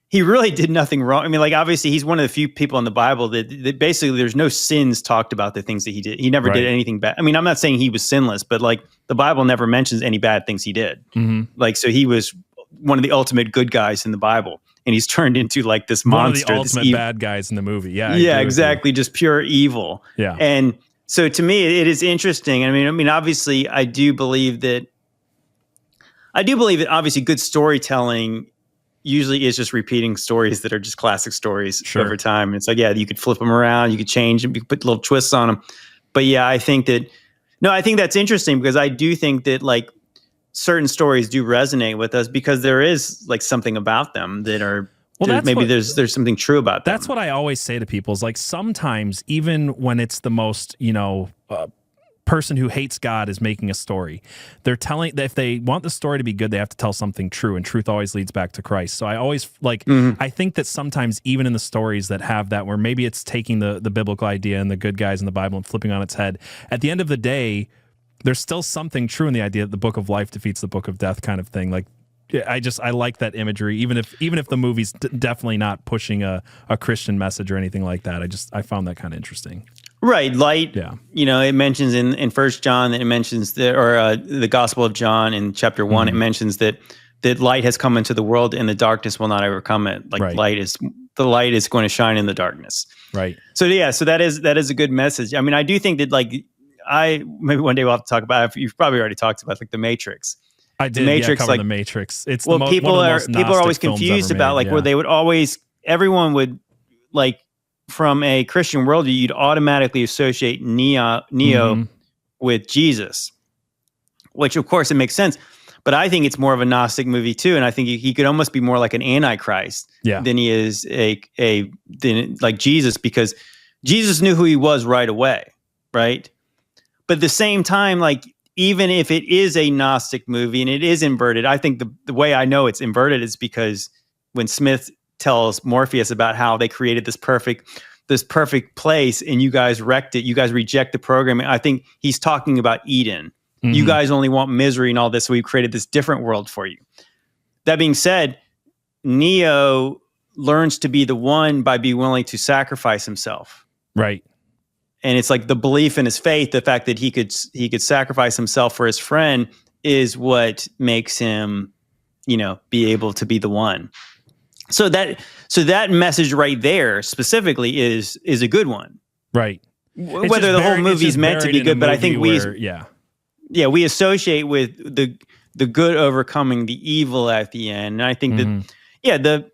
he really did nothing wrong. I mean, like, obviously he's one of the few people in the Bible that basically there's no sins talked about the things that he did. He never did anything bad. I mean, I'm not saying he was sinless, but like the Bible never mentions any bad things he did. Like, so he was one of the ultimate good guys in the Bible, and he's turned into like this monster. One of the ultimate bad guys in the movie. Yeah. Yeah, exactly. Just pure evil. Yeah. And so to me, it is interesting. I mean, obviously I do believe that obviously good storytelling usually is just repeating stories that are just classic stories over time. And it's like, yeah, you could flip them around, you could change them, you could put little twists on them. But yeah, I think that's interesting, because I do think that like certain stories do resonate with us because there is like something about them that are, there's something true about them. That's what I always say to people is like, sometimes even when it's the most, person who hates God is making a story, they're telling that if they want the story to be good, they have to tell something true, and truth always leads back to Christ. So I always like, I think that sometimes even in the stories that have that, where maybe it's taking the biblical idea and the good guys in the Bible and flipping on its head, at the end of the day, there's still something true in the idea that the book of life defeats the book of death kind of thing. Like, I like that imagery, even if the movie's definitely not pushing a Christian message or anything like that. I found that kind of interesting. Right, light. Yeah, it mentions in 1 John that it mentions the Gospel of John in chapter 1. It mentions that light has come into the world and the darkness will not overcome it. Like the light is going to shine in the darkness. Right. So yeah, so that is a good message. I mean, I do think that like maybe one day we'll have to talk about it. You've probably already talked about like the Matrix. I did. Matrix, cover the Matrix. It's people are always confused about like where they would always everyone would like. From a Christian worldview, you'd automatically associate Neo with Jesus, which of course it makes sense. But I think it's more of a Gnostic movie too, and I think he could almost be more like an Antichrist than he is than like Jesus, because Jesus knew who he was right away, right? But at the same time, like even if it is a Gnostic movie and it is inverted, I think the way I know it's inverted is because when Smith tells Morpheus about how they created this perfect place and you guys wrecked it, you guys reject the program. I think he's talking about Eden. You guys only want misery and all this, so we've created this different world for you. That being said, Neo learns to be the one by being willing to sacrifice himself. Right. And it's like the belief in his faith, the fact that he could sacrifice himself for his friend is what makes him, be able to be the one. So that message right there specifically is a good one, right? Whether the whole movie's meant to be good, but I think we associate with the good overcoming the evil at the end. And I think that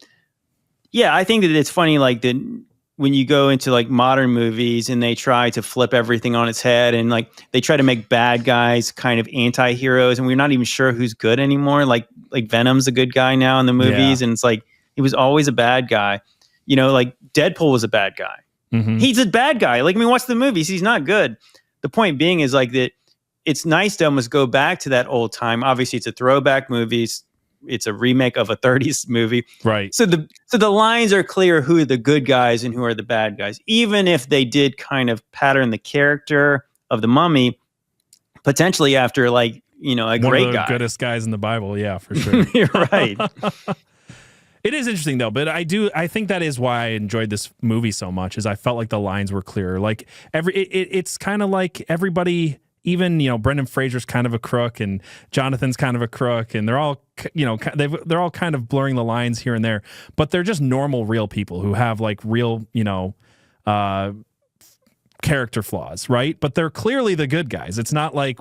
I think that it's funny like that when you go into like modern movies and they try to flip everything on its head and like they try to make bad guys kind of anti-heroes and we're not even sure who's good anymore. Like Venom's a good guy now in the movies, and it's like he was always a bad guy. Like Deadpool was a bad guy. He's a bad guy. Like, I mean, watch the movies. He's not good. The point being is like that it's nice to almost go back to that old time. Obviously, it's a throwback movie. It's a remake of a 30s movie. Right. So the lines are clear who are the good guys and who are the bad guys. Even if they did kind of pattern the character of the mummy, potentially after like, a one great guy. One of the goodest guys in the Bible. Yeah, for sure. You're right. It is interesting though, but I think that is why I enjoyed this movie so much, is I felt like the lines were clearer. Like it's kind of like everybody, even Brenden Frasier's kind of a crook and Jonathan's kind of a crook, and they're all they're all kind of blurring the lines here and there, but they're just normal, real people who have like real character flaws, right? But they're clearly the good guys. It's not like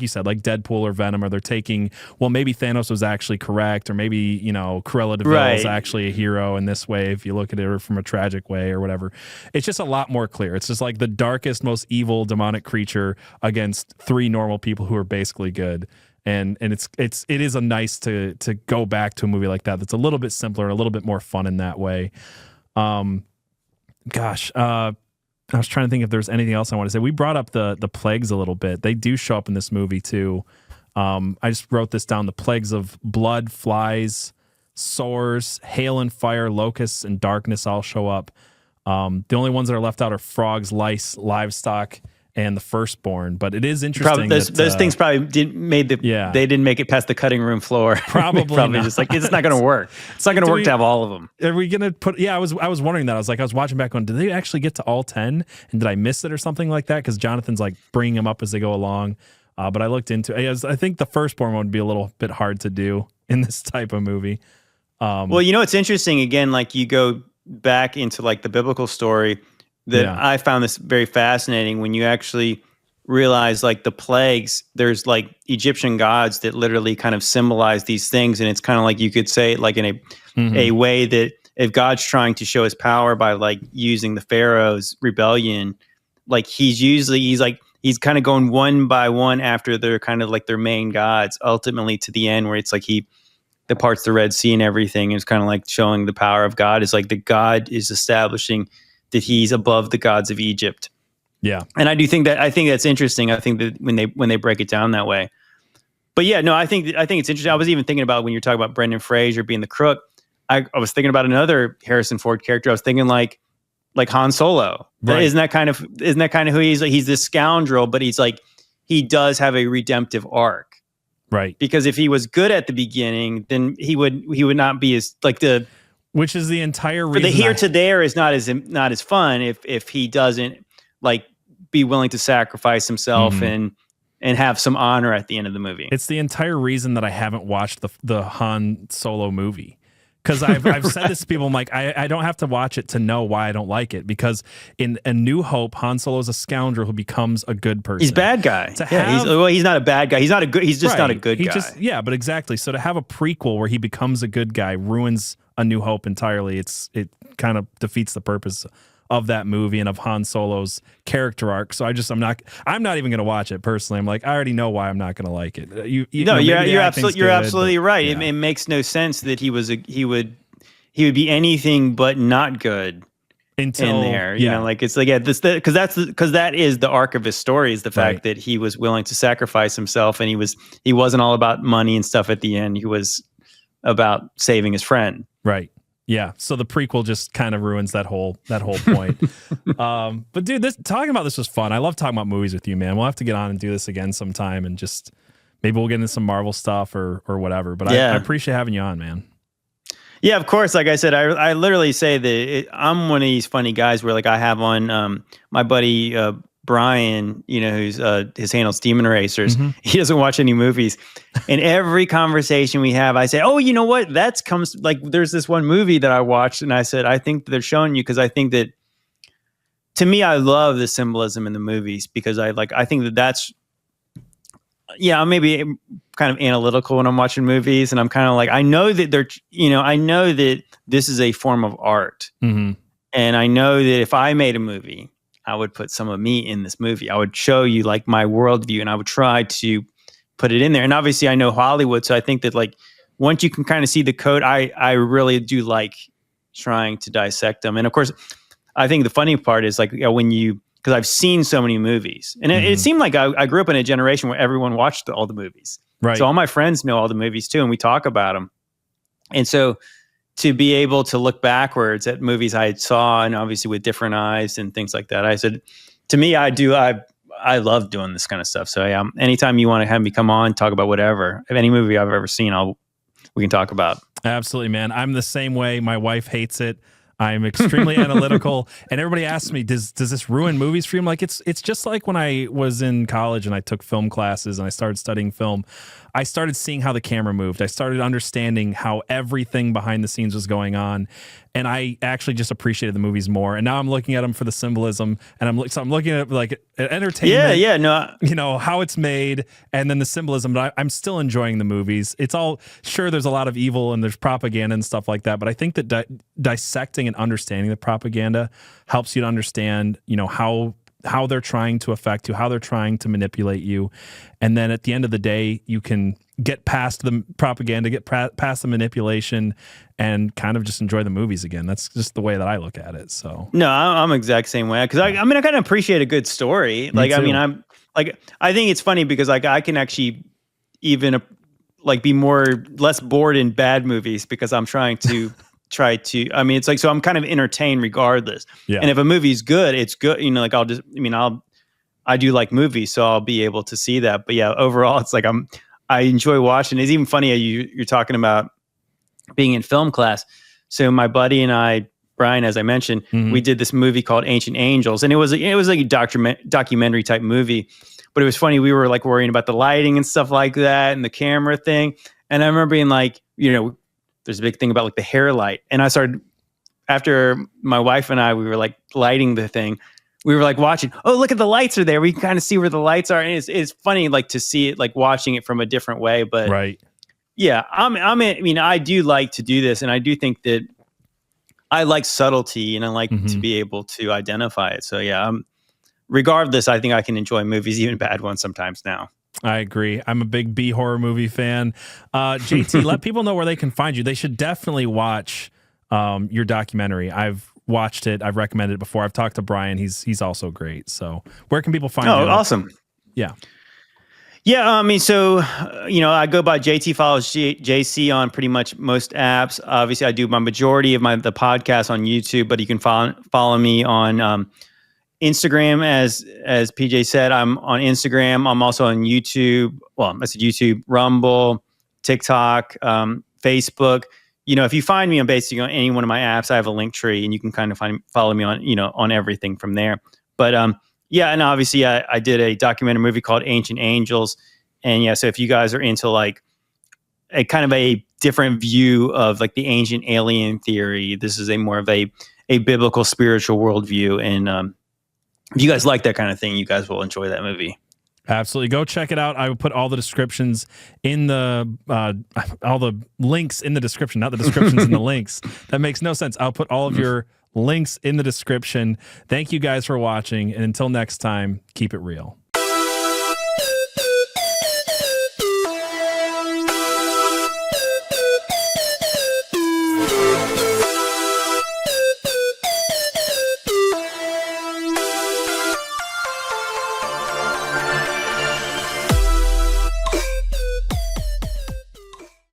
you said, like Deadpool or Venom, or they're taking, well, maybe Thanos was actually correct, or maybe, Cruella de Vil is actually a hero in this way, if you look at it from a tragic way or whatever. It's just a lot more clear. It's just like the darkest, most evil demonic creature against three normal people who are basically good. And it is a nice to go back to a movie like that that's a little bit simpler, a little bit more fun in that way. I was trying to think if there's anything else I want to say. We brought up the plagues a little bit. They do show up in this movie too. I just wrote this down. The plagues of blood, flies, sores, hail and fire, locusts, and darkness all show up. The only ones that are left out are frogs, lice, livestock, and the firstborn. But it is interesting. Those things probably they didn't make it past the cutting room floor. Probably not. Just like, it's not going to work. It's not going to work to have all of them. Are we going to put? Yeah, I was wondering that. I was watching back on. Did they actually get to all 10? And did I miss it or something like that? Because Jonathan's like bringing them up as they go along. But I looked into it. I think the firstborn would be a little bit hard to do in this type of movie. Well, it's interesting. Again, like you go back into like the biblical story. I found this very fascinating when you actually realize like the plagues, there's like Egyptian gods that literally kind of symbolize these things. And it's kind of like you could say it like in a way that if God's trying to show his power by like using the Pharaoh's rebellion, like he's kind of going one by one after they're kind of like their main gods, ultimately to the end where it's like he departs the Red Sea and everything. It's kind of like showing the power of God. Is like the God is establishing that he's above the gods of Egypt. Yeah. And I think that's interesting. I think that when they break it down that way. But yeah, no, I think it's interesting. I was even thinking about when you're talking about Brenden Frasier being the crook, I was thinking about another Harrison Ford character. I was thinking like Han Solo. Right. Isn't that kind of who he is? Like, he's this scoundrel, but he's like, he does have a redemptive arc. Right. Because if he was good at the beginning, then he would not be as like which is the entire reason. For the here to there is not as fun if he doesn't like be willing to sacrifice himself and have some honor at the end of the movie. It's the entire reason that I haven't watched the Han Solo movie. Because I've said this to people, I'm like, I don't have to watch it to know why I don't like it. Because in A New Hope, Han Solo is a scoundrel who becomes a good person. He's a bad guy. He's not a bad guy. He's just not a good guy. But exactly. So to have a prequel where he becomes a good guy ruins A New Hope entirely. It kind of defeats the purpose of that movie and of Han Solo's character arc. So I'm not even going to watch it personally. I'm like, I already know why I'm not going to like it. You're absolutely right. Yeah. It makes no sense that he would be anything but not good until in there. You know, like it's like because that is the arc of his story, is the fact that he was willing to sacrifice himself, and he wasn't all about money and stuff at the end. He was about saving his friend. Right. Yeah, so the prequel just kind of ruins that whole point. But dude, talking about this was fun. I love talking about movies with you, man. We'll have to get on and do this again sometime, and just maybe we'll get into some Marvel stuff or whatever. But I appreciate having you on, man. Yeah, of course. Like I said, I literally say that I'm one of these funny guys where like I have on my buddy Brian, who's his handle's Demon Racers. Mm-hmm. He doesn't watch any movies. And every conversation we have, I say, oh, you know what? There's this one movie that I watched, and I said, I think they're showing you, because I think that, to me, I love the symbolism in the movies, because I think that's, I'm maybe kind of analytical when I'm watching movies, and I'm kind of like, I know that this is a form of art. Mm-hmm. And I know that if I made a movie, I would put some of me in this movie. I would show you like my worldview, and I would try to put it in there. And obviously I know Hollywood, so I think that like once you can kind of see the code, I really do like trying to dissect them. And of course, I think the funny part is like because I've seen so many movies, and it seemed like I grew up in a generation where everyone watched all the movies. Right. So all my friends know all the movies too, and we talk about them. And so to be able to look backwards at movies I saw, and obviously with different eyes and things like that, I said, to me, I love doing this kind of stuff. So anytime you want to have me come on, talk about whatever, if any movie I've ever seen, we can talk about. Absolutely, man. I'm the same way. My wife hates it. I'm extremely analytical, and everybody asks me, does this ruin movies for you? I'm like, it's just like when I was in college and I took film classes and I started studying film. I started seeing how the camera moved. I started understanding how everything behind the scenes was going on, and I actually just appreciated the movies more. And now I'm looking at them for the symbolism, and I'm looking at like entertainment. How it's made, and then the symbolism. But I'm still enjoying the movies. It's all sure. There's a lot of evil and there's propaganda and stuff like that. But I think that dissecting and understanding the propaganda helps you to understand, how they're trying to affect you, how they're trying to manipulate you. And then at the end of the day, you can get past the propaganda, get past the manipulation, and kind of just enjoy the movies again. That's just the way that I look at it. So no, I'm the exact same way. Because I kind of appreciate a good story. I think it's funny because like I can actually, even like be less bored in bad movies because I'm trying to I mean, it's like, so I'm kind of entertained regardless. Yeah. And if a movie's good, it's good. You know, like I do like movies, so I'll be able to see that. But yeah, overall, it's like I enjoy watching. It's even funny you're talking about being in film class. So my buddy and I, Brian, as I mentioned, we did this movie called Ancient Angels, and it was like a documentary type movie. But it was funny. We were like worrying about the lighting and stuff like that, and the camera thing. And I remember being like, you know, there's a big thing about like the hair light. And I started, after my wife and I, we were like lighting the thing. We were like watching, oh, look at the lights are there. We can kind of see where the lights are. And it's funny like to see it, like watching it from a different way. But right. Yeah, I mean, I do like to do this. And I do think that I like subtlety and I like to be able to identify it. So yeah, regardless, I think I can enjoy movies, even bad ones sometimes now. I agree. I'm a big B horror movie fan. JT, let people know where they can find you. They should definitely watch your documentary. I've watched it. I've recommended it before. I've talked to Brian. He's also great. So where can people find you? Oh, awesome. Yeah. Yeah, I mean, so, you know, I go by JT Follows JC on pretty much most apps. Obviously, I do my majority of the podcast on YouTube, but you can follow me on Instagram, as PJ said. I'm on Instagram. I'm also on YouTube. Well, I said YouTube, Rumble, TikTok, Facebook. You know, if you find me on basically on any one of my apps, I have a link tree, and you can kind of follow me on, you know, on everything from there. But yeah, and obviously I did a documentary movie called Ancient Angels, and yeah, so if you guys are into like a kind of a different view of like the ancient alien theory, this is a more of a biblical spiritual worldview, and if you guys like that kind of thing, you guys will enjoy that movie. Absolutely. Go check it out. I will put all the descriptions in all the links in the description, not the descriptions in the links. That makes no sense. I'll put all of your links in the description. Thank you guys for watching. And until next time, keep it real.